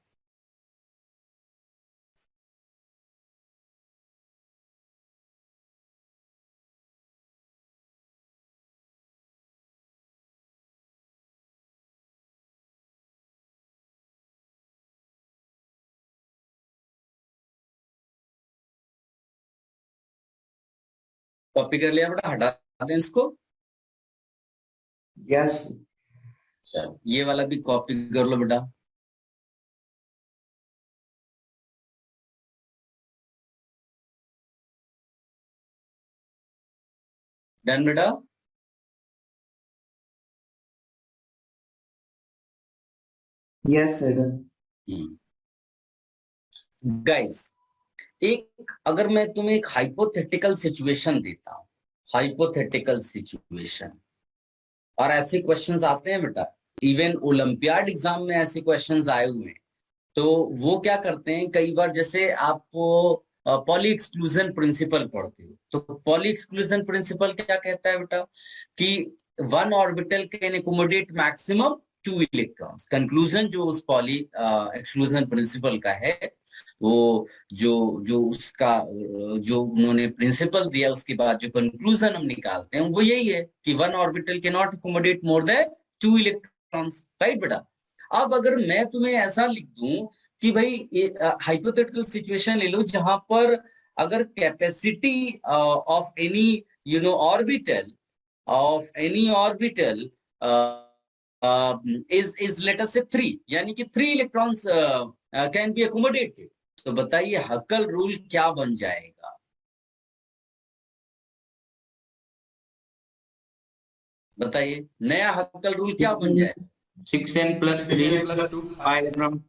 कॉपी कर लिया बेटा, हटा दें इसको। यस। चलो ये वाला भी कॉपी कर लो बेटा। डन बेटा। Yes sir. गाइस, एक अगर मैं तुम्हें एक हाइपोथेटिकल सिचुएशन देता हूं, हाइपोथेटिकल सिचुएशन, और ऐसे क्वेश्चंस आते हैं बेटा, इवन ओलंपियाड एग्जाम में ऐसे क्वेश्चंस आए हुए हैं। तो वो क्या करते हैं कई बार, जैसे आपको पॉली एक्सक्लूजन प्रिंसिपल पढ़ते हो, तो पॉली एक्सक्लूजन प्रिंसिपल क्या कहता है बेटा कि one orbital can accommodate maximum 2 electrons. Conclusion जो उस पॉली एक्सक्लूजन प्रिंसिपल का है, वो जो जो उसका जो उन्होंने प्रिंसिपल दिया उसके बाद जो कंक्लूजन हम निकालते हैं वो यही है कि one orbital can not accommodate more than 2 electrons, right बेटा। अब अगर मैं तुम्हें ऐसा लिख दूं कि भाई हाइपोथेटिकल सिचुएशन ले लो जहां पर अगर capacity of any orbital is let us say 3, यानी कि 3 इलेक्ट्रॉन्स कैन बी अकोमोडेटेड, तो बताइए हक्कल रूल क्या बन जाएगा? बताइए नया हक्कल रूल क्या बन जाएगा? 6n plus 3 plus 2 5 electron।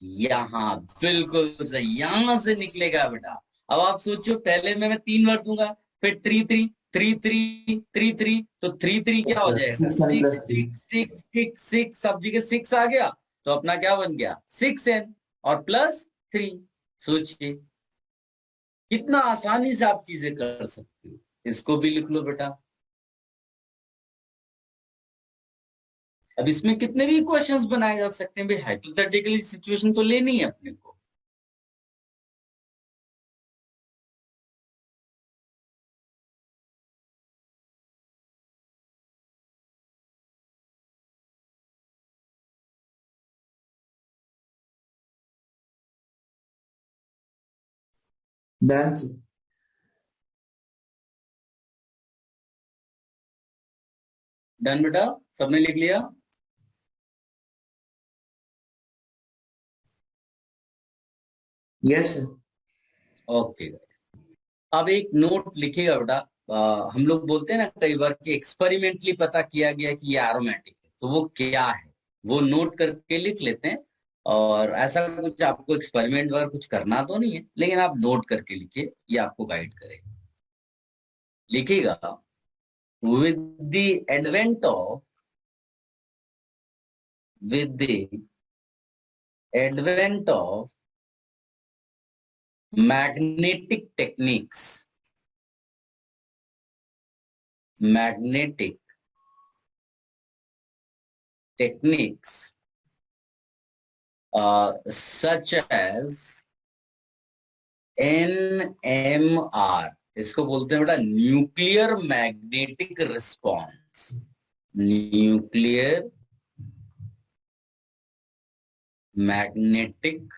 यहाँ बिल्कुल सही, यहां से निकलेगा बेटा। अब आप सोचो पहले में मैं 3 बार दूंगा, फिर 3 3 3 3 3 3, तो 3 3 क्या हो जाएगा? 6 6 6 6, सब जगह 6 आ गया, तो अपना क्या बन गया? 6n और प्लस 3। सोचिए कितना आसानी से आप चीजें कर सकते हो। इसको भी लिख लो बेटा। अब इसमें कितने भी क्वेश्चंस बनाए जा सकते हैं भाई, हाइपोथेटिकली सिचुएशन तो लेनी है अपने को। डन। डन बेटा, सबने लिख लिया? Yes sir. ओके, अब एक नोट लिखिएगा बेटा। हम लोग बोलते हैं ना कई बार कि एक्सपेरिमेंटली पता किया गया कि ये एरोमेटिक है, तो वो क्या है वो नोट करके लिख लेते हैं। और ऐसा कुछ आपको एक्सपेरिमेंट वगैरह कुछ करना तो नहीं है, लेकिन आप नोट करके लिखिए, ये आपको गाइड करेगा। लिखिएगा, with the advent of with the advent of magnetic techniques, magnetic techniques such as NMR, इसको बोलते हैं बेटा nuclear magnetic response. Nuclear magnetic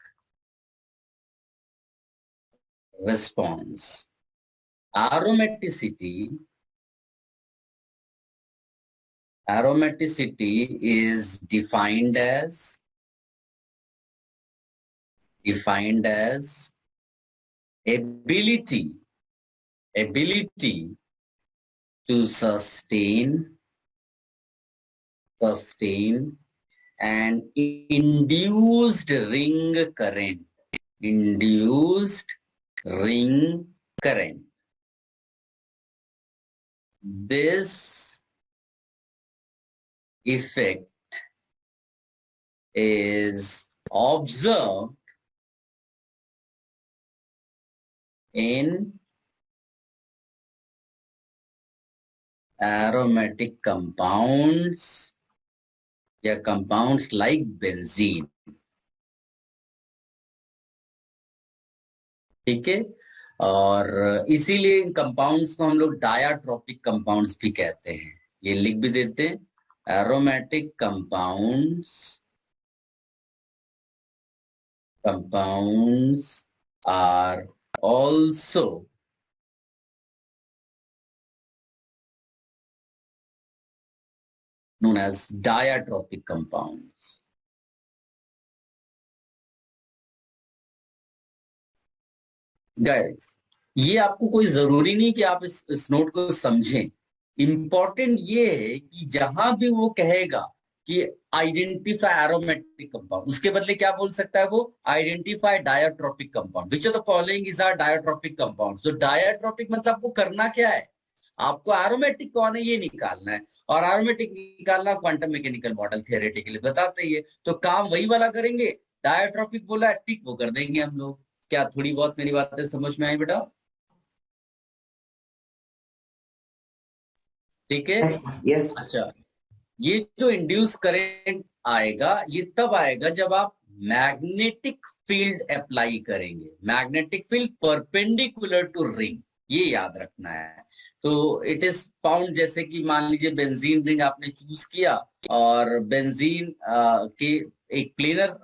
response. Aromaticity is defined as ability to sustain an induced ring current. This effect is observed in aromatic compounds या compounds like benzene। ठीक है, और इसीलिए इन compounds को हम लोग डायाट्रोपिक कंपाउंड्स भी कहते हैं। ये लिख भी देते हैं, aromatic compounds are also known as diatropic compounds। Guys, ये आपको कोई जरूरी नहीं कि आप इस नोट को समझें। इंपॉर्टेंट ये है कि जहां भी वो कहेगा कि आइडेंटिफाई एरोमेटिक कंपाउंड, उसके बदले क्या बोल सकता है वो? Identify diatropic compound. Which of the following is are diatropic compound? तो डायाट्रोपिक मतलब आपको करना क्या है? आपको एरोमेटिक कौन है ये निकालना है, और एरोमेटिक निकालना क्वांटम मैकेनिकल मॉडल थियोरेटिकली बताते ही है, तो काम वही वाला करेंगे। डायाट्रोपिक बोला टिक, वो कर देंगे हम लोग। क्या थोड़ी बहुत मेरी बातें समझ में आई बेटा? ठीक है। Yes yes. अच्छा, ये जो इंड्यूस करंट आएगा ये तब आएगा जब आप मैग्नेटिक फील्ड अप्लाई करेंगे, magnetic field perpendicular to ring, ये याद रखना है। तो इट इज फाउंड, जैसे कि मान लीजिए बेंजीन रिंग आपने चूज किया और बेंजीन के एक प्लेनर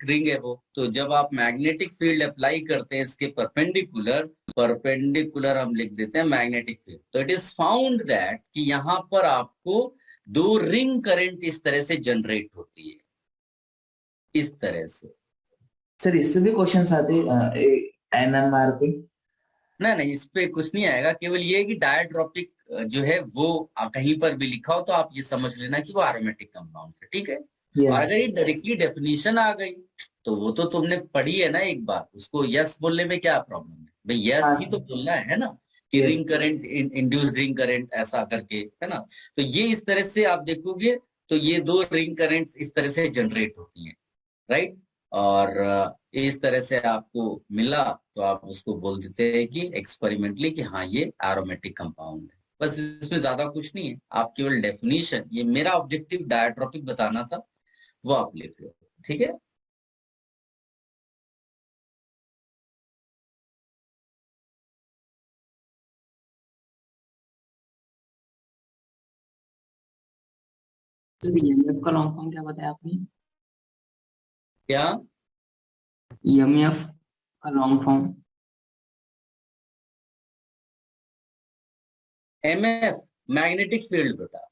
रिंग है वो, तो जब आप मैग्नेटिक फील्ड अप्लाई करते हैं इसके परपेंडिकुलर, परपेंडिकुलर हम लिख देते हैं मैग्नेटिक फील्ड, तो इट इज फाउंड दैट कि यहां पर आपको दो रिंग करंट इस तरह से जनरेट होती है, इस तरह से। सर इससे भी क्वेश्चन आते एनएमआर पे? नहीं, इस पे कुछ नहीं आएगा, केवल ये है कि डायट्रोपिक जो है वो कहीं पर भी लिखा हो तो आप ये समझ लेना कि वो एरोमेटिक कंपाउंड है, ठीक है। और यस अगर ये डायरेक्टली डेफिनेशन आ गई तो वो तो तुमने पढ़ी है ना एक बार, उसको यस बोलने में क्या प्रॉब्लम है भाई, यस ही तो बोलना है ना, कि yes ring current, induced ring current ऐसा करके, है ना। तो ये इस तरह से आप देखोगे तो ये दो रिंग करंट इस तरह से जनरेट होती हैं, राइट। और इस तरह से आपको मिला तो आप उसको बोल देते हैं कि एक्सपेरिमेंटली कि हाँ ये एरोमेटिक कंपाउंड है। बस इसमें ज्यादा कुछ नहीं है, आप केवल डेफिनेशन, ये मेरा ऑब्जेक्टिव डायट्रोपिक बताना था, वो आप लिख लो, ठीक है। ईएमएफ का लॉन्ग फॉर्म क्या बताया आपने? क्या? ईएमएफ का long form? MF magnetic field बेटा,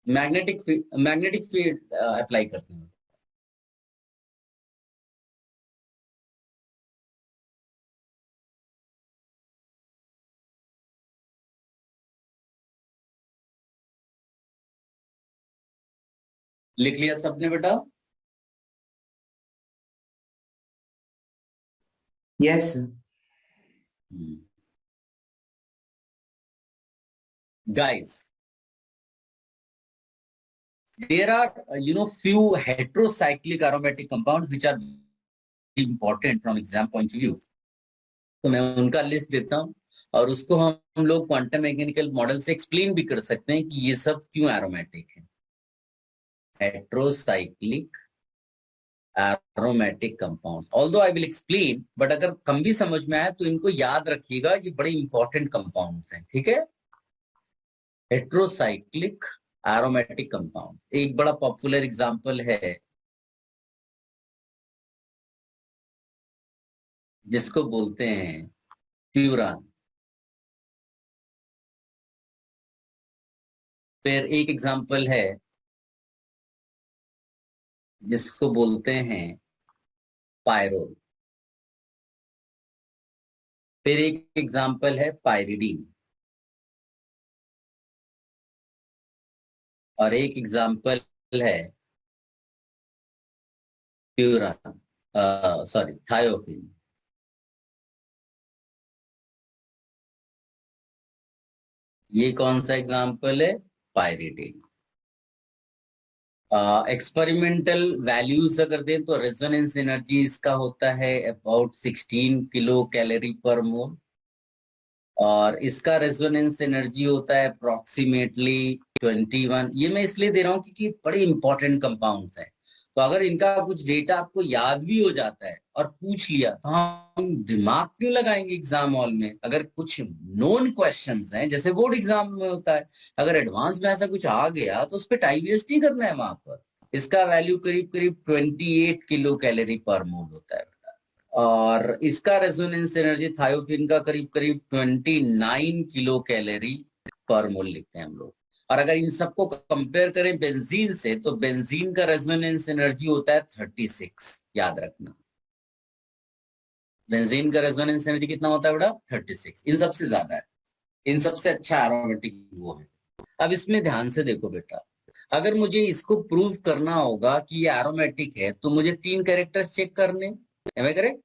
मैग्नेटिक फील्ड अप्लाई करते हैं। लिख लिया सबने बेटा? Yes guys, there are few heterocyclic aromatic compounds which are important from exam point of view, तो मैं उनका लिस्ट देता हूं और उसको हम लोग क्वांटम मैकेनिकल मॉडल से एक्सप्लेन भी कर सकते हैं कि ये सब क्यों एरोमेटिक है। Heterocyclic aromatic compound, although I will explain, but अगर कम भी समझ में आए तो इनको याद रखिएगा, ये बड़े इंपॉर्टेंट कंपाउंड्स हैं, ठीक है। हेट्रोसाइक्लिक एरोमेटिक कंपाउंड, एक बड़ा पॉपुलर एग्जांपल है जिसको बोलते हैं प्यूरान। फिर एक एग्जांपल है जिसको बोलते हैं पायरोल। फिर एक एग्जांपल है पायरिडीन, और एक एग्जांपल है प्यूरान, सॉरी थायोफिन। ये कौन सा एग्जांपल है? पायरिडीन। एक्सपेरिमेंटल वैल्यूज अगर दें तो रेजोनेंस एनर्जी इसका होता है अबाउट 16 किलो कैलोरी पर मोल, और इसका रेजोनेंस एनर्जी होता है अप्रोक्सीमेटली 21। ये मैं इसलिए दे रहा हूँ क्योंकि बड़े इंपॉर्टेंट कंपाउंड्स हैं, तो अगर इनका कुछ डेटा आपको याद भी हो जाता है और पूछ लिया तो हम दिमाग क्यों लगाएंगे एग्जाम हॉल में। अगर कुछ नोन क्वेश्चंस हैं जैसे बोर्ड एग्जाम में होता है, अगर एडवांस में ऐसा कुछ आ गया तो उस पर टाइम वेस्ट नहीं करना है वहां पर। इसका वैल्यू करीब करीब 28 किलो कैलोरी पर मोल होता है, और इसका रेजोनेंस एनर्जी थायोफिन का करीब करीब 29 किलो कैलोरी पर मोल लिखते हैं हम लोग। और अगर इन सबको कंपेयर करें बेंजीन से तो बेंजीन का रेजोनेंस एनर्जी होता है 36, याद रखना। बेंजीन का रेजोनेंस एनर्जी कितना होता है बेटा? 36, इन सबसे ज्यादा है, इन सबसे अच्छा एरोमेटिक वो है। अब इसमें ध्यान से देखो बेटा, अगर मुझे इसको प्रूव करना होगा कि ये एरोमेटिक है तो मुझे 3 कैरेक्टर्स चेक करने, है मैं करेक्ट?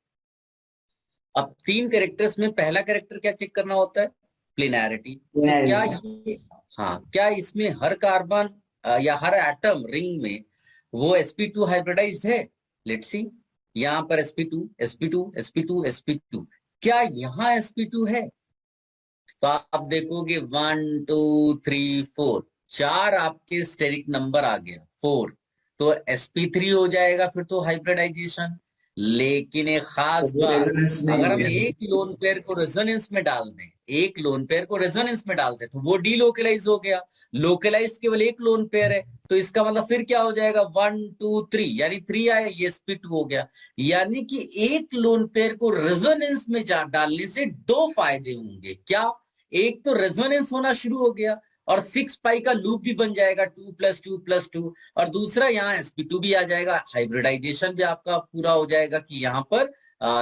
अब 3 कैरेक्टर्स में पहला कैरेक्टर क्या चेक करना होता है? प्लिनैरिटी। तो क्या ये, हाँ, क्या इसमें हर कार्बन या हर एटम रिंग में वो sp2 हाइब्रिडाइज्ड है? लेट्स सी, यहां पर sp2 sp2 sp2 sp2, क्या यहां sp2 है? तो आप देखोगे 1 2 3 4, 4 आपके स्टेरिक नंबर आ गया, 4 तो sp3 हो जाएगा फिर तो हाइब्रिडाइजेशन। लेकिन एक खास वो बात, रेजोनेंस में अगर हम है। एक लोन पेयर को रेजोनेंस में डाल दें, एक लोन पेयर को रेजोनेंस में डाल दें तो वो डीलोकलाइज हो गया। लोकलाइज केवल एक लोन पेयर है, तो इसका मतलब फिर क्या हो जाएगा, 1 2 3, यानी 3 आया, ये sp2 हो गया। यानी कि एक लोन पेयर को रेजोनेंस में डालने से दो फायदे होंगे। क्या? एक तो रेजोनेंस होना शुरू हो गया और 6 पाई का लूप भी बन जाएगा, 2 + 2 + 2, और दूसरा यहाँ sp2 भी आ जाएगा, हाइब्रिडाइजेशन भी आपका पूरा हो जाएगा कि यहाँ पर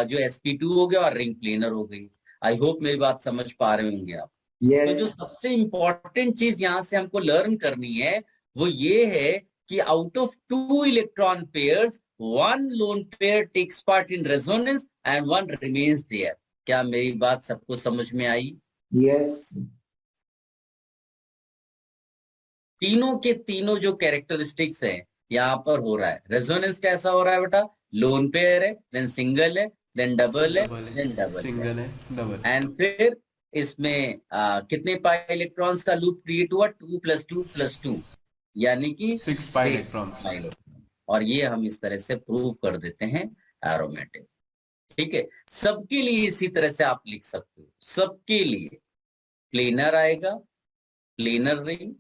जो sp2 हो गया और रिंग प्लेनर हो गई। आई होप मेरी बात समझ पा रहे होंगे आप। तो यस जो सबसे इंपॉर्टेंट चीज यहाँ से हमको लर्न करनी है वो ये है कि out of 2 electron pairs, 1 lone pair takes part in resonance and 1 remains there. क्या मेरी बात सबको समझ में आई? यस तीनों के तीनों जो कैरेक्टरिस्टिक्स हैं यहाँ पर हो रहा है। रेजोनेंस कैसा हो रहा है बेटा? लोन पेयर है, देन सिंगल है, देन डबल है, डबल देन है, डबल है, सिंगल है, डबल। एंड फिर इसमें कितने पाई इलेक्ट्रॉन्स का लूप क्रिएट हुआ? 2 + 2 + 2, यानी कि 6 पाई 6 इलेक्ट्रॉन्स। Pi electron. और ये हम इस तरह से प्रूव कर देते हैं एरोमेटिक। ठीक है, सबके लिए इसी तरह से आप लिख सकते हो, सबके लिए प्लेनर आएगा, प्लेनर रिंग।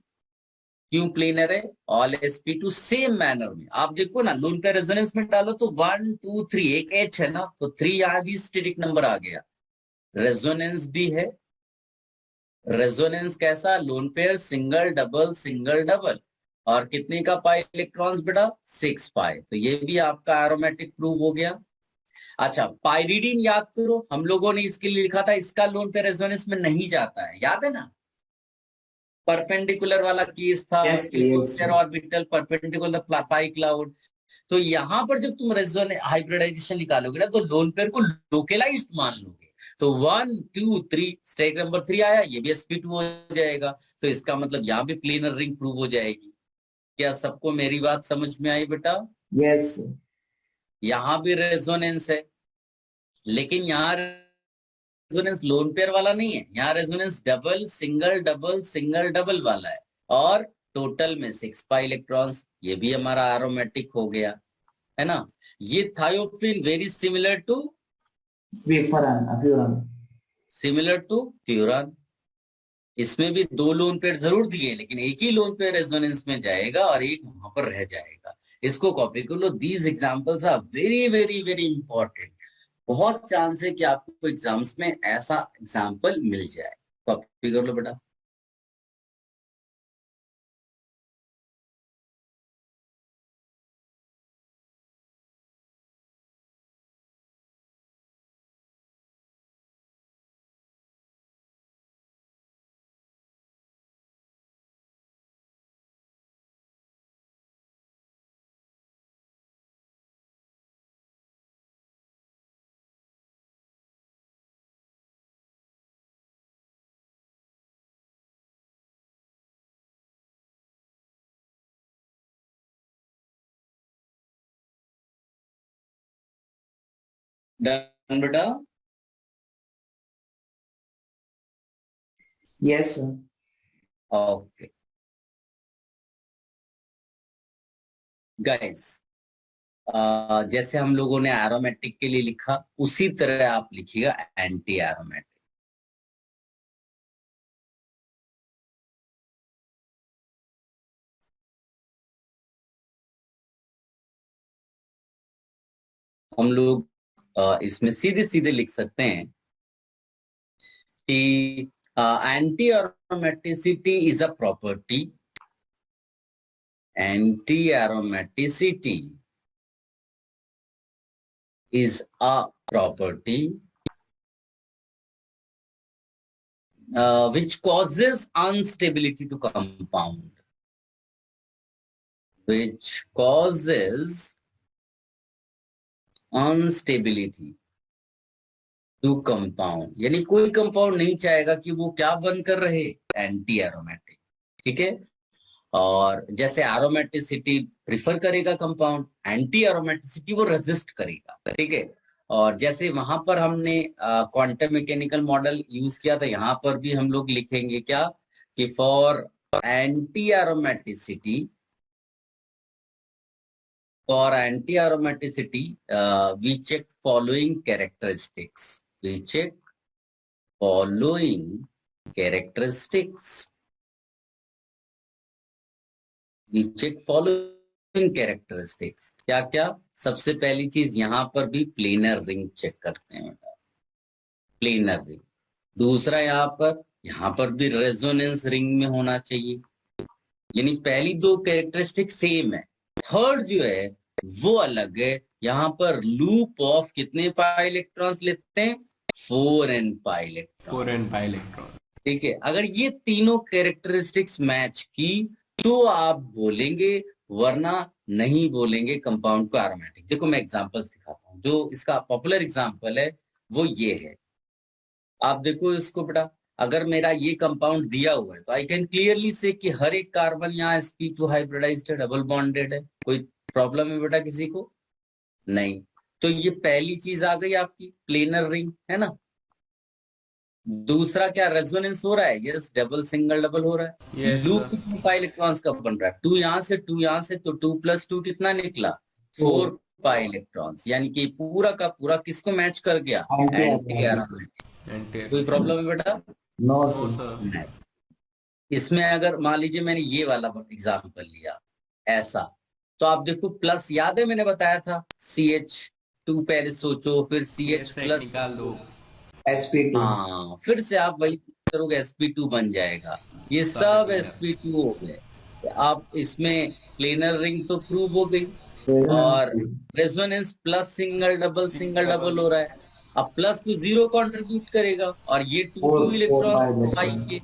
क्यों प्लेनर है? ऑल sp2 सेम मैनर में। आप देखो ना, लोन पे रेजोनेंस में डालो तो 1 2 3, एक h है ना, तो 3 यहां भी स्टेरिक नंबर आ गया। रेजोनेंस भी है। रेजोनेंस कैसा? Lone pair single double single double, और कितने का पाई इलेक्ट्रॉन्स बेटा? 6 पाई। तो ये भी आपका एरोमेटिक प्रूव हो गया। अच्छा, पाइरिडीन याद करो, हम लोगों ने इसके लिए लिखा था, इसका लोन पे रेजोनेंस में नहीं जाता है, याद है ना? परपेंडिकुलर वाला केस था यस कि lone yes pair orbital perpendicular pi cloud. तो यहां पर जब तुम रेजोनेंस हाइब्रिडाइजेशन निकालोगे ना, तो लोन पेयर को लोकलाइज्ड मान लोगे। तो 1 2 3, स्टेट नंबर 3 आया, ये भी sp2 हो जाएगा। तो इसका मतलब यहाँ भी प्लेनर रिंग प्रूव हो जाएगी। क्या सबको मेरी बात समझ में आई बेटा? यस यहाँ भी रेजोनेंस है, लेकिन यहाँ रेजोनेंस लोन पेयर वाला नहीं है, यहाँ रेजोनेंस डबल सिंगल डबल वाला है। और टोटल में 6 पाई इलेक्ट्रॉन्स, ये भी हमारा एरोमेटिक हो गया, है ना? ये thiophene very furan similar to furan. इसमें भी 2 लोन पेयर जरूर दिए, लेकिन एक ही लोन पेयर रेजोनेंस में जाएगा और एक वहां पर रह जाएगा। इसको कॉपी कर लो। These examples are very very very important. बहुत चांस है कि आपको एग्जाम्स में ऐसा एग्जाम्पल मिल जाए। कॉपी कर लो बेटा। डन बेटा? यस ओके गाइस, जैसे हम लोगों ने एरोमेटिक के लिए लिखा, उसी तरह आप लिखिएगा एंटी एरोमेटिक। हम लोग इसमें सीधे सीधे लिख सकते हैं कि anti aromaticity is a property, anti aromaticity is a property which causes instability to compound, which causes instability to compound। यानी कोई कंपाउंड नहीं चाहेगा कि वो क्या बनकर रहे, एंटी एरोमेटिक। ठीक है, और जैसे एरोमेटिसिटी प्रिफर करेगा कंपाउंड, एंटी एरोमेटिसिटी वो रेजिस्ट करेगा, ठीक है। और जैसे वहां पर हमने क्वांटम मैकेनिकल मॉडल यूज किया था, यहाँ पर भी हम लोग लिखेंगे क्या कि for anti aromaticity, for anti-aromaticity, we check following characteristics. We check following characteristics. We check following characteristics. क्या क्या? सबसे पहली चीज यहाँ पर भी प्लेनर रिंग चेक करते हैं, प्लेनर रिंग। दूसरा यहाँ पर भी रेजोनेंस रिंग में होना चाहिए, यानी पहली दो कैरेक्टरिस्टिक सेम है। थर्ड जो है वो अलग है, यहाँ पर लूप ऑफ कितने पाई इलेक्ट्रॉन्स लेते हैं? 4n pi electron. 4n pi electron, ठीक है। अगर ये तीनों कैरेक्टरिस्टिक्स मैच की तो आप बोलेंगे, वरना नहीं बोलेंगे कंपाउंड को एरोमेटिक। देखो मैं एग्जांपल दिखाता हूँ, जो इसका पॉपुलर एग्जांपल है वो ये है। आप देखो इसको बेटा, अगर मेरा ये कंपाउंड दिया हुआ है तो आई कैन क्लियरली से कि हर एक कार्बन यहाँ sp2 हाइब्रिडाइज्ड है, डबल बॉन्डेड है। कोई प्रॉब्लम है बेटा किसी को? नहीं। तो ये पहली चीज आ गई आपकी प्लेनर रिंग, है ना। दूसरा क्या, रेजोनेंस हो रहा है? यस, डबल सिंगल डबल हो रहा है। Yes, loop sir. कितने पाई इलेक्ट्रॉन्स का बन रहा है? 2 यहाँ से 2 यहाँ से, तो 2 + 2 कितना निकला? 4 पाई इलेक्ट्रॉन्स। यानी कि पूरा का पूरा किसको मैच कर गया? Anti aromatic. कोई प्रॉब्लम है बेटा? No No, sir. sir. इसमें अगर मान लीजिए मैंने ये वाला एग्जाम्पल लिया ऐसा, तो आप देखो प्लस, याद है मैंने बताया था CH2 पहले सोचो, फिर CH Yes, प्लस, निकाल दो। sp2। हाँ फिर से आप वही करोगे, sp2 बन जाएगा। ये सारे सब planar। sp2 हो गए। आप इसमें प्लेनर रिंग तो प्रूव हो गई, और रेजोनेंस प्लस सिंगल डबल हो रहा है। अब प्लस तो 0 कंट्रीब्यूट करेगा, और ये 2 4 इलेक्ट्रॉन्स पाई पाएंगे,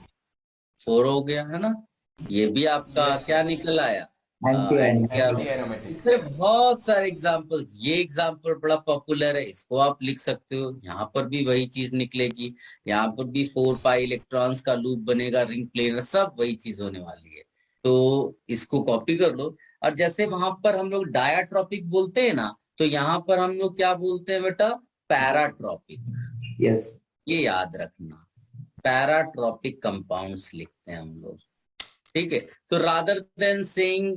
4 हो गया, है ना। ये भी आपका Yes, क्या sir. निकल आया? Anti anti anti aromatic. Aromatic. इस तरह बहुत सारे एग्जाम्पल्स, ये एग्जाम्पल बड़ा पॉपुलर है, इसको आप लिख सकते हो। यहाँ पर भी वही चीज निकलेगी, यहाँ पर भी 4 पाई इलेक्ट्रॉन्स का लूप बनेगा, रिंग प्लेनर, सब वही चीज होने वाली है। तो इसको कॉपी कर लो। और जैसे वहां पर हम लोग डायाट्रॉपिक बोलते हैं ना, तो यहाँ पर हम लोग क्या बोलते हैं बेटा? पैराट्रॉपिक। यस। ये याद रखना, पैराट्रॉपिक कंपाउंड्स लिखते हैं हम लोग, ठीक है। तो rather than saying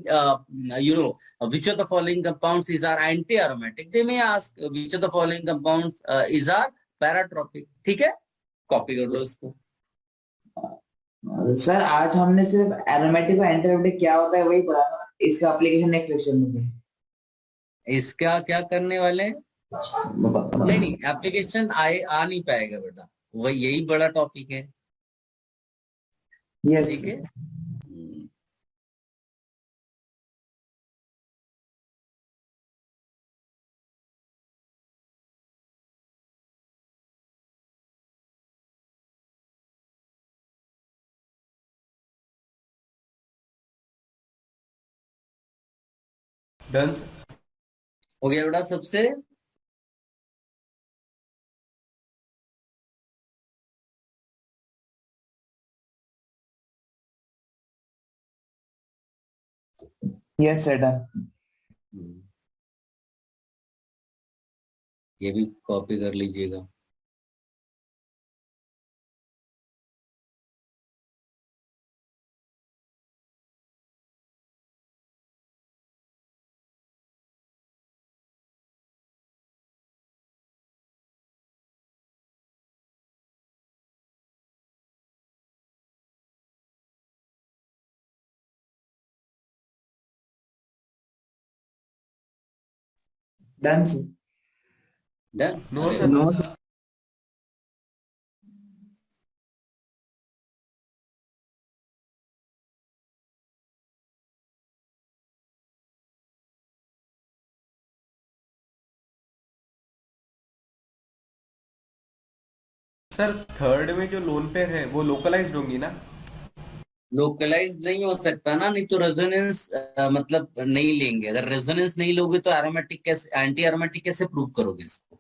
which of the following compounds is our anti aromatic, they may ask which of the following compounds is our paratropic। ठीक है, कॉपी कर लो इसको। सर आज हमने सिर्फ एरोमेटिक और एंटीएरोमेटिक क्या होता है वही पढ़ा ना, इसका एप्लीकेशन नेक्स्ट लेक्चर में करेंगे। इसका क्या करने वाले हैं? नहीं, एप्लीकेशन आ नहीं पाएगा बेटा, वही यही बड़ा टॉपिक है, यस। ठीक है। डन। हो गया बेटा सबसे? Yes sir done. ये भी कॉपी कर लीजिएगा। Done sir. डन? नो अरे सर। नो। सर थर्ड में जो लोन पेयर है वो लोकलाइज्ड होंगी ना? लोकलाइज नहीं हो सकता ना, नहीं तो रेजोनेंस मतलब नहीं लेंगे। अगर रेजोनेंस नहीं लोगे तो एरोमेटिक कैसे, एंटी एरोमेटिक कैसे प्रूव करोगे इसको?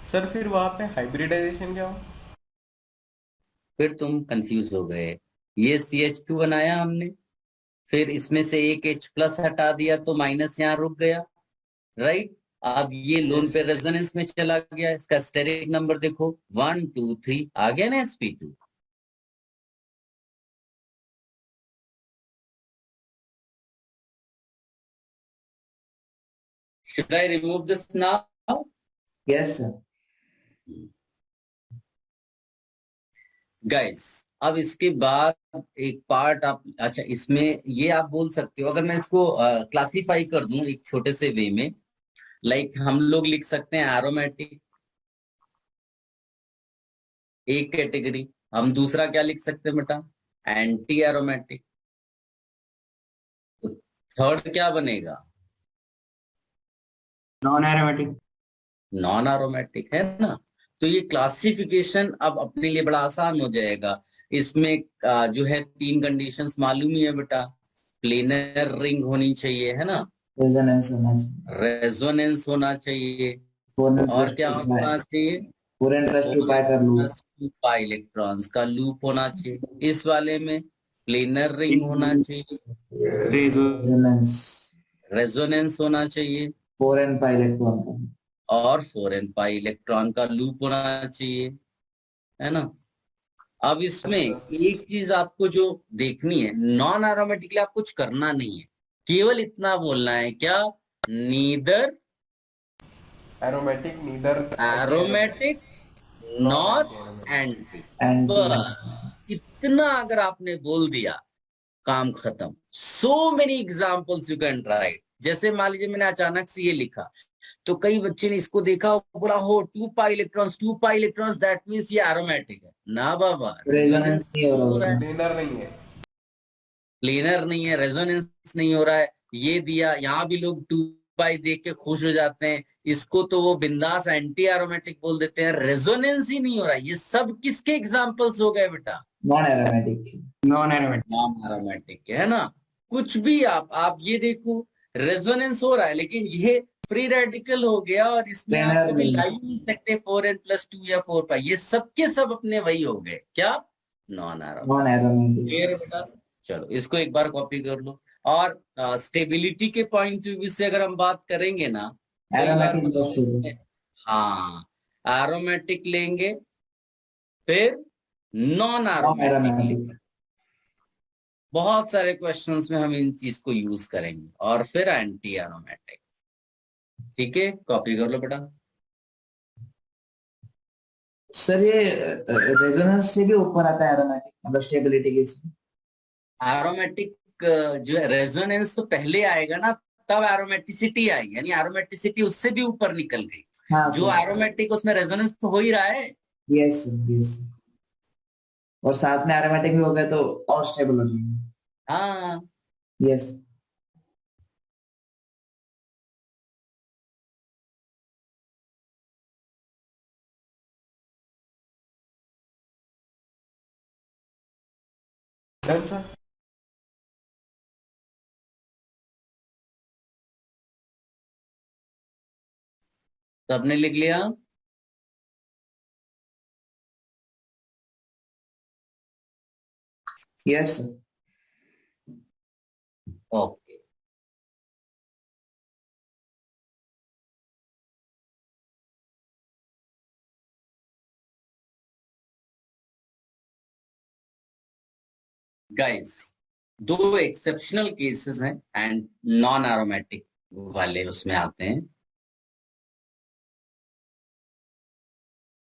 सर फिर वहां पे हाइब्रिडाइजेशन क्या हो? फिर तुम कंफ्यूज हो गए। ये CH2 बनाया हमने, फिर इसमें से एक H+ हटा दिया तो माइनस यहाँ रुक गया, राइट। अब ये लोन यस। पे रेजोनेंस में चला गया, इसका स्टेरिक नंबर देखो 1 2 3 आ गया ना sp2। Should I remove this now? Yes sir. Guys, अब इसके बाद एक पार्ट आप, अच्छा इसमें ये आप बोल सकते हो, अगर मैं इसको क्लासिफाई कर दूं एक छोटे से वे में, लाइक हम लोग लिख सकते हैं एरोमेटिक, एक कैटेगरी। हम दूसरा क्या लिख सकते हैं बेटा? Anti aromatic. तो थर्ड क्या बनेगा? Non aromatic. नॉन एरोमेटिक, है ना। तो ये क्लासिफिकेशन अब अपने लिए बड़ा आसान हो जाएगा। इसमें जो है 3 कंडीशंस मालूम ही है बेटा। प्लेनर रिंग होनी चाहिए, है ना। रेजोनेंस होना चाहिए। रेजोनेंस होना चाहिए। 4n और प्लस क्या 2 पाई, होना चाहिए? 4n प्लस 2 पाई कर लूँ। 4+2 पाई इलेक्ट्रॉन्स का लूप होना चाहिए। इस वाले में प्लेनर रिंग होना चाहिए, रेजोनेंस रेजोनेंस होना चाहिए, 4n पाई इलेक्ट्रॉन का। और 4n पाई इलेक्ट्रॉन का लूप होना चाहिए, है ना। अब इसमें एक चीज आपको जो देखनी है, नॉन एरोमेटिकली आप कुछ करना नहीं है, केवल इतना बोलना है क्या? Neither aromatic neither anti aromatic aromatic not nor anti aromatic. Anti. Anti. बस इतना अगर आपने बोल दिया, काम खत्म। So many examples you can write. जैसे मान लीजिए मैंने अचानक से ये लिखा, तो कई बच्चे ने इसको देखा और बोला हो 2 पाई इलेक्ट्रॉन्स दैट मीन्स ये एरोमेटिक है ना बाबा, रेजोनेंस रेजोनेंस नहीं हो रहा हो रहा है। उसमें। प्लेनर नहीं है। प्लेनर नहीं है, रेजोनेंस नहीं हो रहा है। ये दिया, यहाँ भी लोग 2 पाई देख के खुश हो जाते हैं, इसको तो वो बिंदास एंटी एरोमेटिक बोल देते हैं। रेजोनेंस ही नहीं हो रहा है। ये सब किसके एग्जाम्पल्स हो गए बेटा? Non aromatic. Non aromatic. Non aromatic, है ना। कुछ भी आप ये देखो, रेजोनेंस हो रहा है लेकिन ये फ्री रेडिकल हो गया, और इसमें आप प्लेनर कभी नहीं। ला ही नहीं सकते 4n+2 या 4 पाई। ये सब के सब अपने वही हो गए क्या? Non non aromatic. Aromatic. Clear है बेटा? चलो इसको एक बार कॉपी कर लो। और स्टेबिलिटी के पॉइंट ऑफ व्यू से अगर हम बात करेंगे ना, कई बार एरोमेटिक होता प्लस है 2। इसमें, हाँ, एरोमेटिक लेंगे, फिर नॉन नॉन एरोमेटिक लेंगे। एरोमेटिक। बहुत सारे क्वेश्चंस में हम इन चीज को यूज करेंगे, और फिर एंटी एरोमेटिक। ठीक है, कॉपी कर लो बेटा। सर ये रेजोनेंस से भी ऊपर आता है एरोमेटिक, मतलब स्टेबिलिटी के इसमें। एरोमेटिक जो है, रेजोनेंस तो पहले आएगा ना, तब एरोमेटिसिटी आएगी, यानी एरोमेटिसिटी उससे भी ऊपर निकल गई। हाँ जो सर। एरोमेटिक उसमें रेजोनेंस तो हो ही रहा है। Yes sir, yes. और साथ में एरोमेटिक भी हो गए तो और स्टेबल हो जाएंगे। हाँ, यस। Done sir. सबने लिख लिया? Yes sir. ओके। गाइस, दो एक्सेप्शनल केसेस हैं एंड नॉन एरोमेटिक वाले उसमें आते हैं।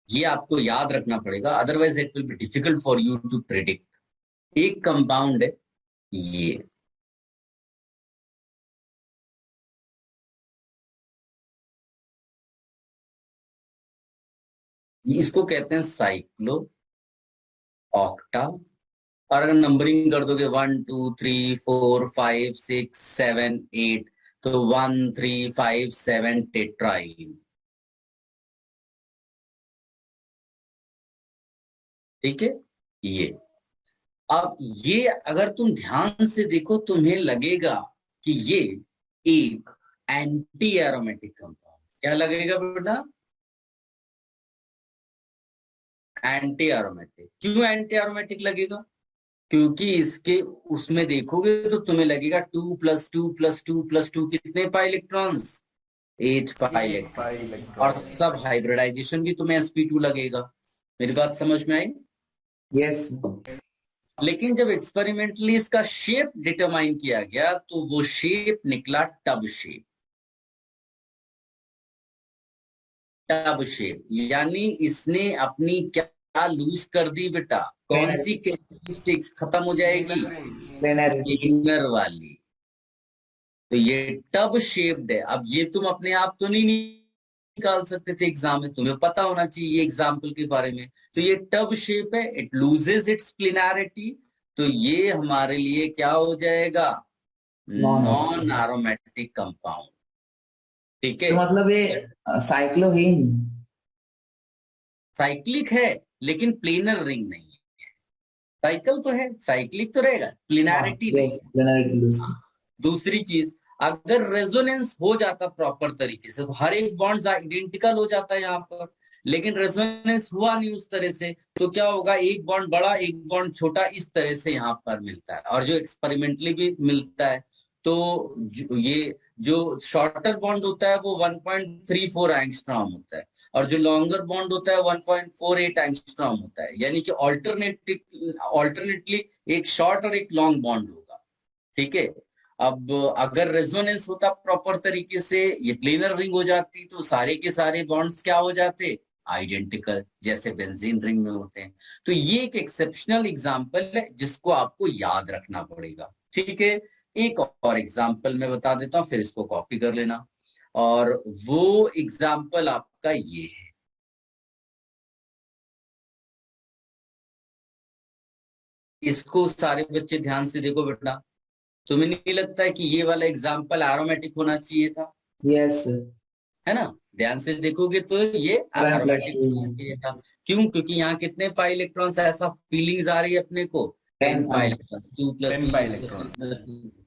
ये आपको याद रखना पड़ेगा, otherwise it will be difficult for you to predict. एक कंपाउंड है ये, इसको कहते हैं साइक्लो ऑक्टा। और अगर नंबरिंग कर दोगे 1 2 3 4 5 6 7 8, तो 1 3 5 7 टेट्राइन। ठीक है, ये। अब ये अगर तुम ध्यान से देखो, तुम्हें लगेगा कि ये एक एंटी एरोमेटिक कंपाउंड। क्या लगेगा बेटा? Anti aromatic. क्यों एंटी एरोमेटिक लगेगा? क्योंकि इसके उसमें देखोगे तो तुम्हें लगेगा 2+2+2+2 कितने पाई इलेक्ट्रॉन्स? 8 pi electron. और सब हाइब्रिडाइजेशन भी तुम्हें sp2 लगेगा। मेरी बात समझ में आई? यस लेकिन जब एक्सपेरिमेंटली इसका शेप डिटरमाइन किया गया तो वो शेप निकला टब शेप। टब शेप यानी इसने अपनी क्या लूज कर दी बेटा? कौन सी कैरेक्टरिस्टिक्स खत्म हो जाएगी? प्लेनर प्लेनर वाली। तो ये टब शेप्ड है। अब ये तुम अपने आप तो नहीं निकाल सकते थे एग्जाम में, तुम्हें पता होना चाहिए ये एग्जाम्पल के बारे में। तो ये टब शेप है, इट लूजेस इट्स प्लिनैरिटी। तो ये हमारे लिए क्या हो जाएगा? Non aromatic compound. ठीक है, तो मतलब ये साइक्लो है ही नहीं। साइक्लिक है लेकिन प्लेनर रिंग नहीं है। साइकिल तो है, साइक्लिक तो रहेगा, प्लिनैरिटी नहीं। Yes planarity lose. दूसरी चीज, अगर रेजोनेंस हो जाता प्रॉपर तरीके से तो हर एक बॉन्ड आइडेंटिकल हो जाता है यहाँ पर, लेकिन रेजोनेंस हुआ नहीं उस तरह से। तो क्या होगा? एक बॉन्ड बड़ा एक बॉन्ड छोटा इस तरह से यहाँ पर मिलता है, और जो एक्सपेरिमेंटली भी मिलता है। तो ये जो शॉर्टर बॉन्ड होता है वो 1.34 एंगस्ट्रॉम होता है, और जो लॉन्गर बॉन्ड होता है 1.48 एंगस्ट्रॉम होता है। यानी कि ऑल्टरनेटली एक शॉर्ट और एक लॉन्ग बॉन्ड होगा। ठीक है, अब अगर रेजोनेंस होता प्रॉपर तरीके से, ये प्लेनर रिंग हो जाती, तो सारे के सारे बॉन्ड्स क्या हो जाते? आइडेंटिकल, जैसे बेंजीन रिंग में होते हैं। तो ये एक एक्सेप्शनल एग्जांपल है जिसको आपको याद रखना पड़ेगा। ठीक है, एक और एग्जांपल मैं बता देता हूं, फिर इसको कॉपी कर लेना। और वो एग्जांपल आपका ये है। इसको सारे बच्चे ध्यान से देखो बेटा। तुम्हें नहीं लगता है कि ये वाला एग्जाम्पल एरोमेटिक होना चाहिए था? यस है ना? ध्यान से देखोगे तो ये एरोमेटिक होना चाहिए था। क्यों? क्योंकि यहाँ कितने पाई इलेक्ट्रॉन्स, ऐसा फीलिंग्स आ रही है अपने को? 10 पाई इलेक्ट्रॉन, 2+2 पाई इलेक्ट्रॉन।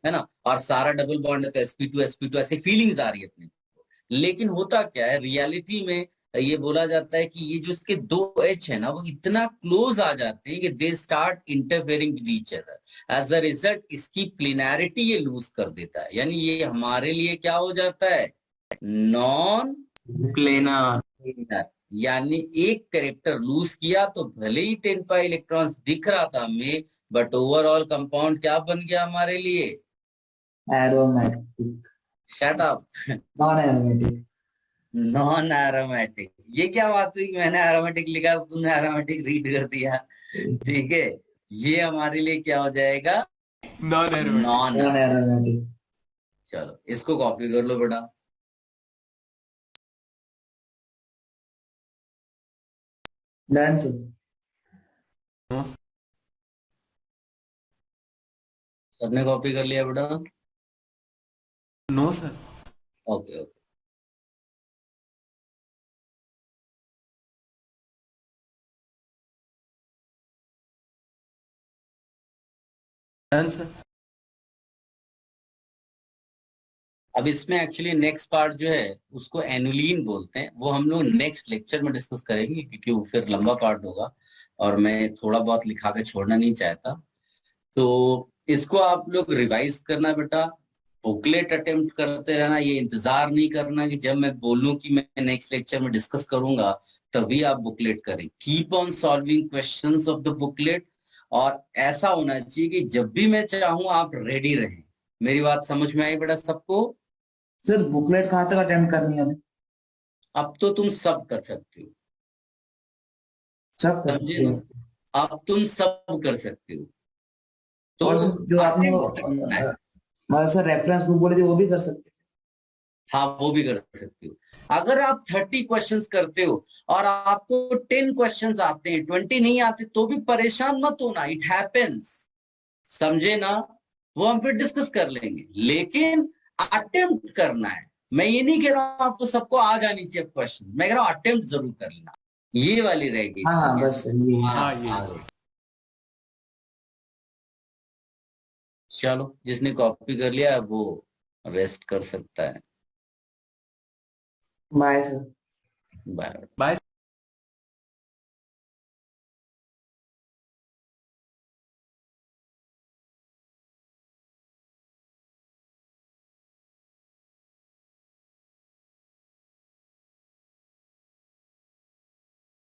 है ना? और सारा डबल बॉन्ड है तो sp2 ऐसे फीलिंग्स आ रही है अपने को। लेकिन होता क्या है रियलिटी में? ये बोला जाता है कि ये जो इसके दो एच है ना वो इतना क्लोज आ जाते हैं कि they start interfering with each other. As a result इसकी प्लिनैरिटी ये लूज कर देता है, यानी ये हमारे लिए क्या हो जाता है? Non planar. प्लेनर। यानी एक करेक्टर लूज किया तो भले ही 10 पाई इलेक्ट्रॉन्स दिख रहा था हमें, बट ओवरऑल कंपाउंड क्या बन गया हमारे लिए? Aromatic shut up. Non aromatic. Non aromatic. ये क्या बात हुई? मैंने एरोमेटिक लिखा, तुमने एरोमेटिक रीड कर दिया। ठीक है, ये हमारे लिए क्या हो जाएगा? Non aromatic. Non. Non aromatic. चलो इसको कॉपी कर लो बेटा। Done sir. सबने कॉपी कर लिया बेटा? No sir. Okay okay. Done sir. अब इसमें एक्चुअली नेक्स्ट पार्ट जो है उसको एनुलिन बोलते हैं, वो हम लोग नेक्स्ट लेक्चर में डिस्कस करेंगे क्योंकि वो फिर लंबा पार्ट होगा और मैं थोड़ा बहुत लिखा के छोड़ना नहीं चाहता। तो इसको आप लोग रिवाइज करना बेटा, बुकलेट अटेम्प्ट करते रहना। ये इंतजार नहीं करना कि जब मैं बोलूं कि मैं नेक्स्ट लेक्चर में डिस्कस करूंगा तभी आप बुकलेट करें। Keep on solving questions of the booklet, और ऐसा होना चाहिए कि जब भी मैं चाहूं आप रेडी रहें। मेरी बात समझ में आई बेटा सबको? सर बुकलेट कहाँ तक अटेम्प्ट करनी है हमें? अब तो तुम सब कर सकते हो, सब कर समझे सकते ना? हैं। अब तुम सब कर सकते हो, तो और सर जो आपने attempt करना है। मतलब सर रेफरेंस बुक बोली थी वो भी कर सकते हाँ वो भी कर सकते हो। अगर आप 30 क्वेश्चंस करते हो और आपको 10 क्वेश्चंस आते हैं, 20 नहीं आते, तो भी परेशान मत होना, इट हैपेंस। समझे ना? वो हम फिर डिस्कस कर लेंगे, लेकिन अटेम्प्ट करना है। मैं ये नहीं कह रहा हूं आपको सबको आ जानी चाहिए क्वेश्चन, मैं कह रहा हूं अटेम्प्ट जरूर कर लेना। ये वाली रहेगी। हैं। हाँ हाँ बस ये। हाँ ये आ गई। चलो जिसने कॉपी कर लिया वो रेस्ट कर सकता है। Bye sir. बाय। बाय।